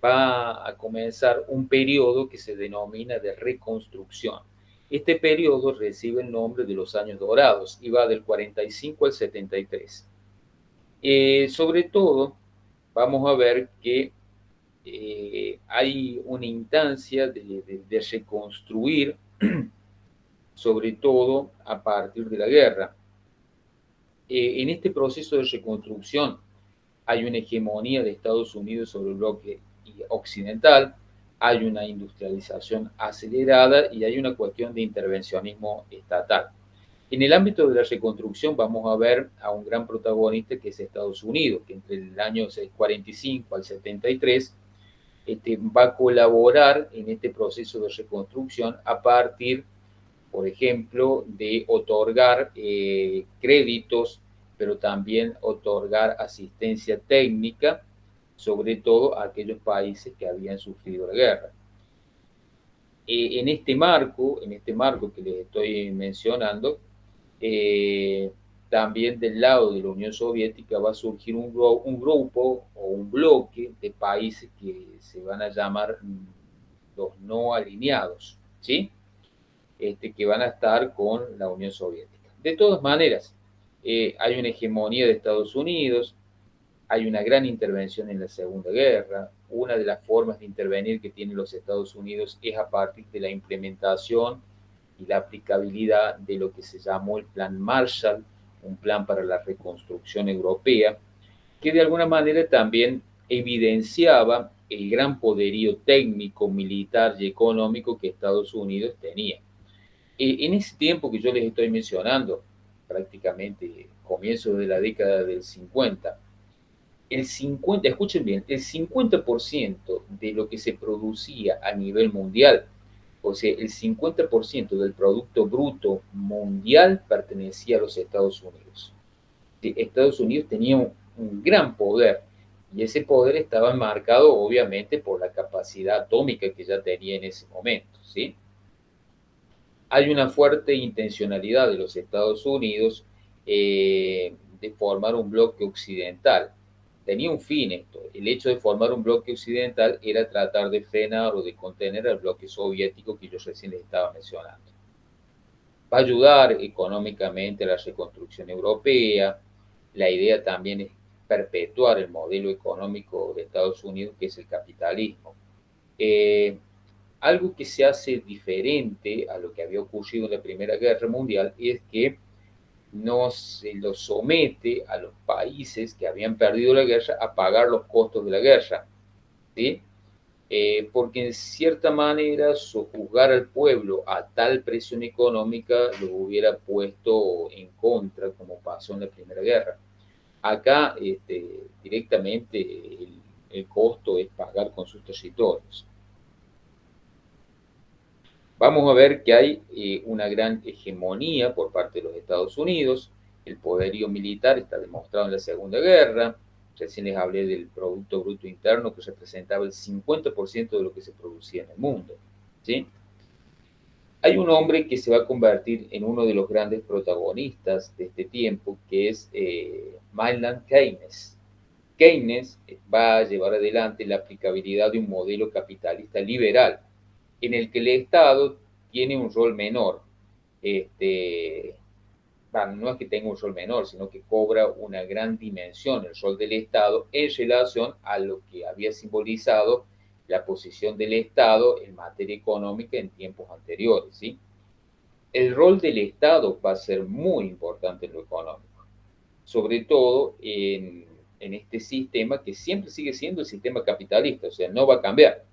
va a comenzar un periodo que se denomina de reconstrucción. Este periodo recibe el nombre de los años dorados y va del 45 al 73. Sobre todo, vamos a ver que hay una instancia de reconstruir, sobre todo a partir de la guerra. En este proceso de reconstrucción hay una hegemonía de Estados Unidos sobre el bloque occidental, hay una industrialización acelerada y hay una cuestión de intervencionismo estatal. En el ámbito de la reconstrucción vamos a ver a un gran protagonista que es Estados Unidos, que entre el año 45 al 73 va a colaborar en este proceso de reconstrucción a partir, por ejemplo, de otorgar créditos, pero también otorgar asistencia técnica, sobre todo a aquellos países que habían sufrido la guerra. En este marco que les estoy mencionando, también del lado de la Unión Soviética va a surgir un grupo o un bloque de países que se van a llamar los no alineados, ¿sí? Que van a estar con la Unión Soviética. De todas maneras, hay una hegemonía de Estados Unidos, hay una gran intervención en la Segunda Guerra. Una de las formas de intervenir que tienen los Estados Unidos es a partir de la implementación y la aplicabilidad de lo que se llamó el Plan Marshall, un plan para la reconstrucción europea, que de alguna manera también evidenciaba el gran poderío técnico, militar y económico que Estados Unidos tenía. En ese tiempo que yo les estoy mencionando, prácticamente comienzo de la década del 50, escuchen bien, el 50% de lo que se producía a nivel mundial, o sea, el 50% del Producto Bruto Mundial pertenecía a los Estados Unidos. Estados Unidos tenía un gran poder y ese poder estaba marcado obviamente por la capacidad atómica que ya tenía en ese momento, ¿sí? Hay una fuerte intencionalidad de los Estados Unidos de formar un bloque occidental. Tenía un fin esto. El hecho de formar un bloque occidental era tratar de frenar o de contener al bloque soviético que yo recién les estaba mencionando. Va a ayudar económicamente a la reconstrucción europea. La idea también es perpetuar el modelo económico de Estados Unidos, que es el capitalismo. Algo que se hace diferente a lo que había ocurrido en la Primera Guerra Mundial es que no se los somete a los países que habían perdido la guerra a pagar los costos de la guerra, ¿sí? Porque en cierta manera sojuzgar al pueblo a tal presión económica lo hubiera puesto en contra, como pasó en la Primera Guerra. Acá directamente el costo es pagar con sus territorios. Vamos a ver que hay una gran hegemonía por parte de los Estados Unidos. El poderío militar está demostrado en la Segunda Guerra. Recién les hablé del Producto Bruto Interno, que representaba el 50% de lo que se producía en el mundo, ¿sí? Hay un hombre que se va a convertir en uno de los grandes protagonistas de este tiempo, que es Maynard Keynes. Keynes va a llevar adelante la aplicabilidad de un modelo capitalista liberal, en el que el Estado tiene un rol menor. No es que tenga un rol menor, sino que cobra una gran dimensión el rol del Estado en relación a lo que había simbolizado la posición del Estado en materia económica en tiempos anteriores, ¿sí? El rol del Estado va a ser muy importante en lo económico, sobre todo en este sistema que siempre sigue siendo el sistema capitalista, o sea, no va a cambiar.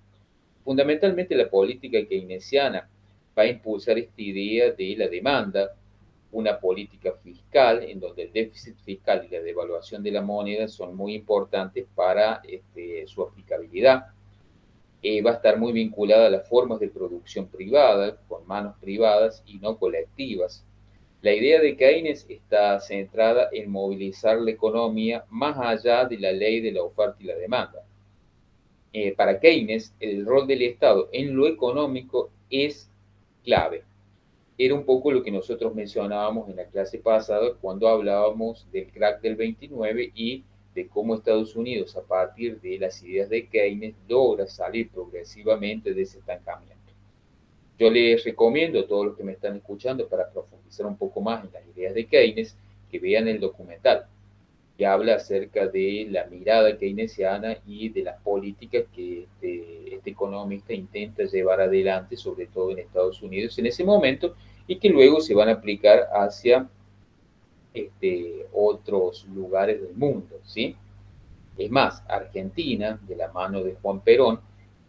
Fundamentalmente la política keynesiana va a impulsar esta idea de la demanda, una política fiscal en donde el déficit fiscal y la devaluación de la moneda son muy importantes para su aplicabilidad. Va a estar muy vinculada a las formas de producción privada, con manos privadas y no colectivas. La idea de Keynes está centrada en movilizar la economía más allá de la ley de la oferta y la demanda. Para Keynes, el rol del Estado en lo económico es clave. Era un poco lo que nosotros mencionábamos en la clase pasada cuando hablábamos del crack del 29 y de cómo Estados Unidos, a partir de las ideas de Keynes, logra salir progresivamente de ese estancamiento. Yo les recomiendo a todos los que me están escuchando, para profundizar un poco más en las ideas de Keynes, que vean el documental, que habla acerca de la mirada keynesiana y de las políticas que este economista intenta llevar adelante, sobre todo en Estados Unidos en ese momento, y que luego se van a aplicar hacia otros lugares del mundo, ¿sí? Es más, Argentina, de la mano de Juan Perón,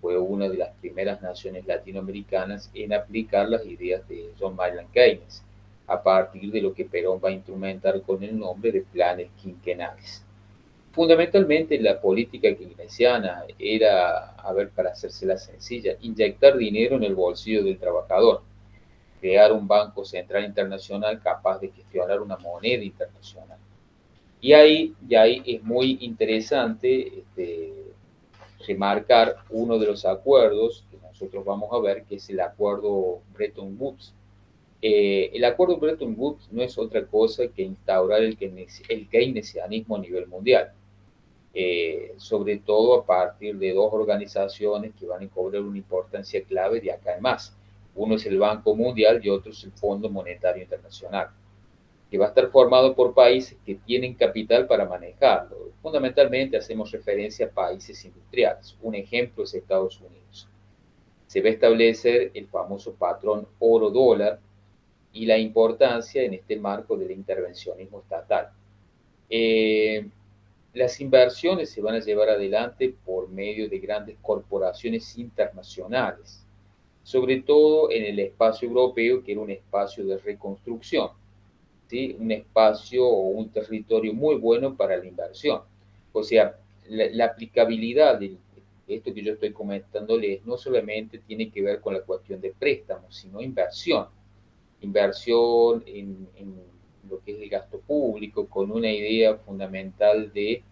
fue una de las primeras naciones latinoamericanas en aplicar las ideas de John Maynard Keynes, a partir de lo que Perón va a instrumentar con el nombre de planes quinquenales. Fundamentalmente la política keynesiana era, a ver, para hacérsela sencilla, inyectar dinero en el bolsillo del trabajador, crear un banco central internacional capaz de gestionar una moneda internacional. Y ahí es muy interesante remarcar uno de los acuerdos que nosotros vamos a ver, que es el acuerdo Bretton Woods. El acuerdo Bretton Woods no es otra cosa que instaurar el keynesianismo a nivel mundial, sobre todo a partir de dos organizaciones que van a cobrar una importancia clave de acá en más. Uno es el Banco Mundial y otro es el Fondo Monetario Internacional, que va a estar formado por países que tienen capital para manejarlo. Fundamentalmente hacemos referencia a países industriales. Un ejemplo es Estados Unidos. Se va a establecer el famoso patrón oro-dólar y la importancia en este marco del intervencionismo estatal. las inversiones se van a llevar adelante por medio de grandes corporaciones internacionales, sobre todo en el espacio europeo, que era un espacio de reconstrucción, ¿sí? Un espacio o un territorio muy bueno para la inversión. O sea, la aplicabilidad de esto que yo estoy comentándoles no solamente tiene que ver con la cuestión de préstamos, sino inversión. Inversión en lo que es el gasto público, con una idea fundamental de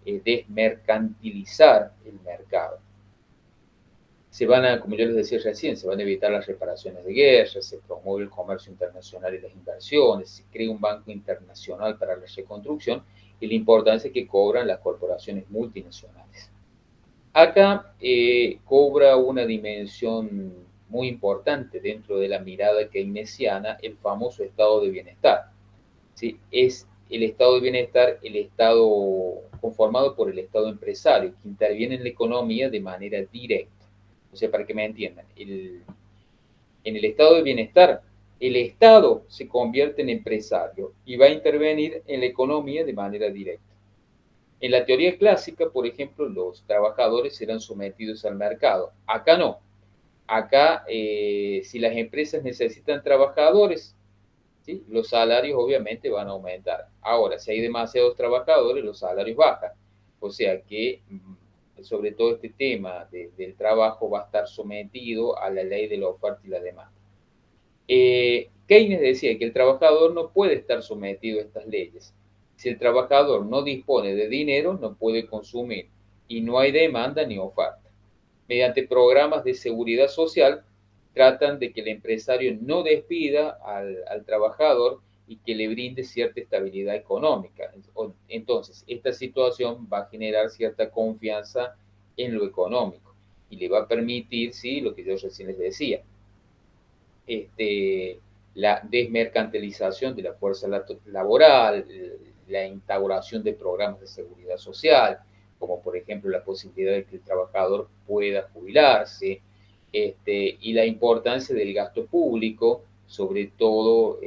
desmercantilizar el mercado. Se van a, como yo les decía recién, se van a evitar las reparaciones de guerra, se promueve el comercio internacional y las inversiones, se crea un banco internacional para la reconstrucción y la importancia que cobran las corporaciones multinacionales. Acá cobra una dimensión muy importante dentro de la mirada keynesiana el famoso estado de bienestar. ¿Sí? Es el estado de bienestar, el estado conformado por el estado empresario, que interviene en la economía de manera directa. O sea, para que me entiendan, en el estado de bienestar, el Estado se convierte en empresario y va a intervenir en la economía de manera directa. En la teoría clásica, por ejemplo, los trabajadores serán sometidos al mercado. Acá no. Acá, si las empresas necesitan trabajadores, ¿sí? Los salarios obviamente van a aumentar. Ahora, si hay demasiados trabajadores, los salarios bajan. O sea que, sobre todo este tema del trabajo va a estar sometido a la ley de la oferta y la demanda. Keynes decía que el trabajador no puede estar sometido a estas leyes. Si el trabajador no dispone de dinero, no puede consumir y no hay demanda ni oferta. Mediante programas de seguridad social, tratan de que el empresario no despida al trabajador y que le brinde cierta estabilidad económica. Entonces, esta situación va a generar cierta confianza en lo económico y le va a permitir, sí, lo que yo recién les decía, la desmercantilización de la fuerza laboral, la instauración de programas de seguridad social, como por ejemplo la posibilidad de que el trabajador pueda jubilarse, y la importancia del gasto público, sobre todo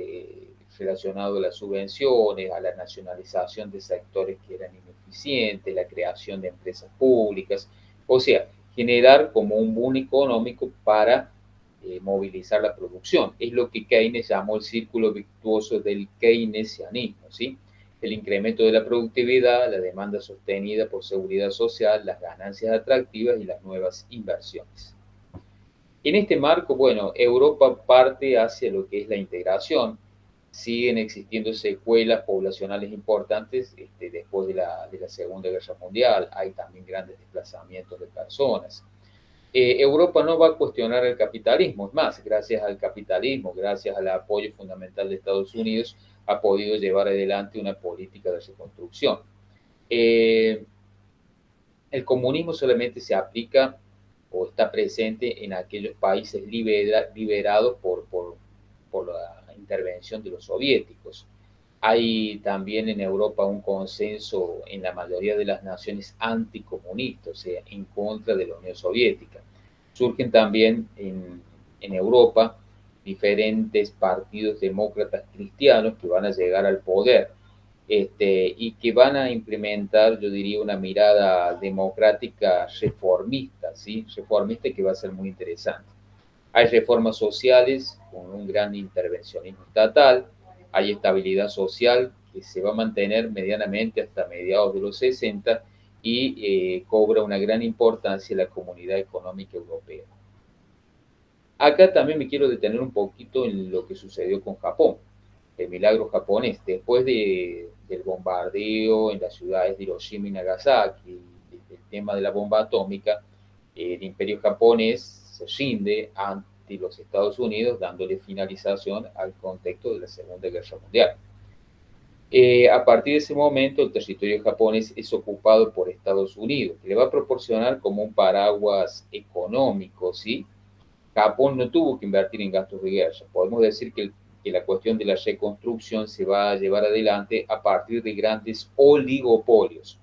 relacionado a las subvenciones, a la nacionalización de sectores que eran ineficientes, la creación de empresas públicas, o sea, generar como un boom económico para movilizar la producción. Es lo que Keynes llamó el círculo virtuoso del keynesianismo, ¿sí? El incremento de la productividad, la demanda sostenida por seguridad social, las ganancias atractivas y las nuevas inversiones. En este marco, bueno, Europa parte hacia lo que es la integración. Siguen existiendo secuelas poblacionales importantes después de la Segunda Guerra Mundial. Hay también grandes desplazamientos de personas. Europa no va a cuestionar el capitalismo, es más, gracias al capitalismo, gracias al apoyo fundamental de Estados Unidos, ha podido llevar adelante una política de reconstrucción. El comunismo solamente se aplica o está presente en aquellos países liberados por la intervención de los soviéticos. Hay también en Europa un consenso en la mayoría de las naciones anticomunistas, o sea, en contra de la Unión Soviética. Surgen también en Europa diferentes partidos demócratas cristianos que van a llegar al poder y que van a implementar, yo diría, una mirada democrática reformista, ¿sí? Reformista que va a ser muy interesante. Hay reformas sociales con un gran intervencionismo estatal, hay estabilidad social que se va a mantener medianamente hasta mediados de los 60 y cobra una gran importancia la Comunidad Económica Europea. Acá también me quiero detener un poquito en lo que sucedió con Japón, el milagro japonés. Después del bombardeo en las ciudades de Hiroshima y Nagasaki, el tema de la bomba atómica, el imperio japonés se rinde ante los Estados Unidos, dándole finalización al contexto de la Segunda Guerra Mundial. A partir de ese momento, el territorio japonés es ocupado por Estados Unidos, que le va a proporcionar como un paraguas económico, ¿sí? Japón no tuvo que invertir en gastos de guerra. Podemos decir que la cuestión de la reconstrucción se va a llevar adelante a partir de grandes oligopolios,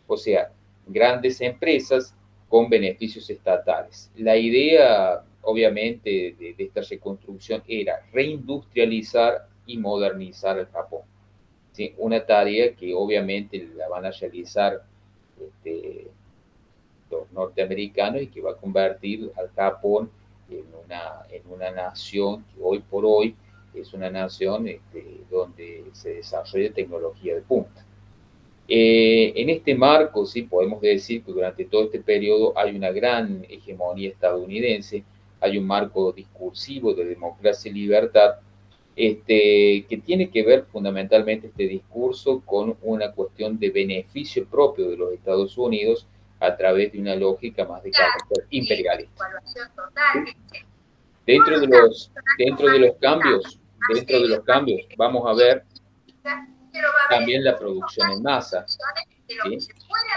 o sea, grandes empresas con beneficios estatales. La idea, obviamente, de esta reconstrucción era reindustrializar y modernizar el Japón. ¿sí? Una tarea que obviamente la van a realizar los norteamericanos y que va a convertir al Japón en una nación que hoy por hoy es una nación donde se desarrolla tecnología de punta. En este marco, sí, podemos decir que durante todo este periodo hay una gran hegemonía estadounidense, hay un marco discursivo de democracia y libertad, que tiene que ver fundamentalmente este discurso con una cuestión de beneficio propio de los Estados Unidos a través de una lógica más de carácter imperialista. Dentro de los cambios, vamos a ver también la producción en masa. ¿Sí? A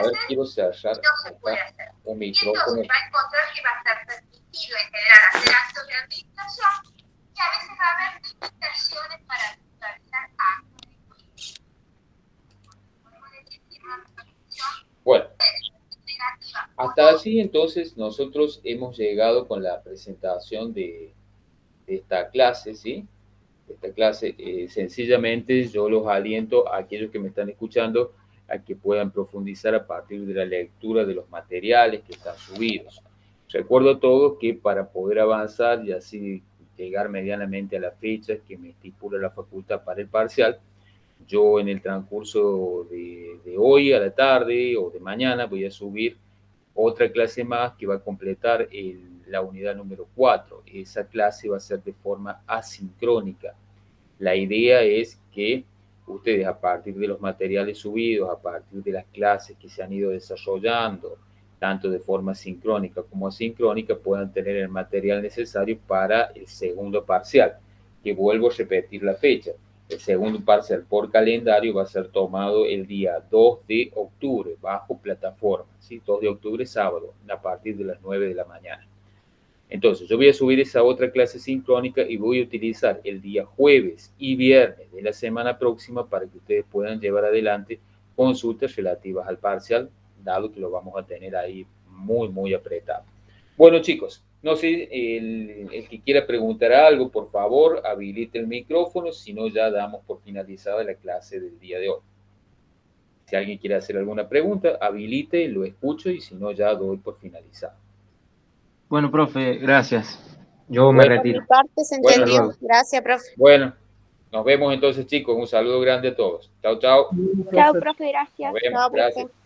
ver, quiero cerrar acá un micrófono. Va a encontrar que va a estar permitido en general hacer actos de administración y a veces va a haber limitaciones para realizar actos de bueno, hasta así entonces nosotros hemos llegado con la presentación de esta clase, ¿sí? Esta clase, sencillamente yo los aliento a aquellos que me están escuchando a que puedan profundizar a partir de la lectura de los materiales que están subidos. Recuerdo a todos que para poder avanzar y así llegar medianamente a la fecha que me estipula la facultad para el parcial, yo en el transcurso de hoy a la tarde o de mañana voy a subir otra clase más que va a completar la unidad número 4. Esa clase va a ser de forma asincrónica. La idea es que ustedes a partir de los materiales subidos, a partir de las clases que se han ido desarrollando, tanto de forma sincrónica como asincrónica, puedan tener el material necesario para el segundo parcial, que vuelvo a repetir la fecha. El segundo parcial por calendario va a ser tomado el día 2 de octubre, bajo plataforma, ¿sí? 2 de octubre, sábado, a partir de las 9 de la mañana. Entonces, yo voy a subir esa otra clase sincrónica y voy a utilizar el día jueves y viernes de la semana próxima para que ustedes puedan llevar adelante consultas relativas al parcial, dado que lo vamos a tener ahí muy, muy apretado. Bueno, chicos, no sé, el que quiera preguntar algo, por favor, habilite el micrófono, si no ya damos por finalizada la clase del día de hoy. Si alguien quiere hacer alguna pregunta, habilite, lo escucho y si no ya doy por finalizado. Bueno, profe, gracias. Yo me retiro. Por mi parte se entendió. Gracias, profe. Bueno, nos vemos entonces, chicos. Un saludo grande a todos. Chao, chao. Chao, profe, gracias. Nos vemos. Chao, profe. Gracias.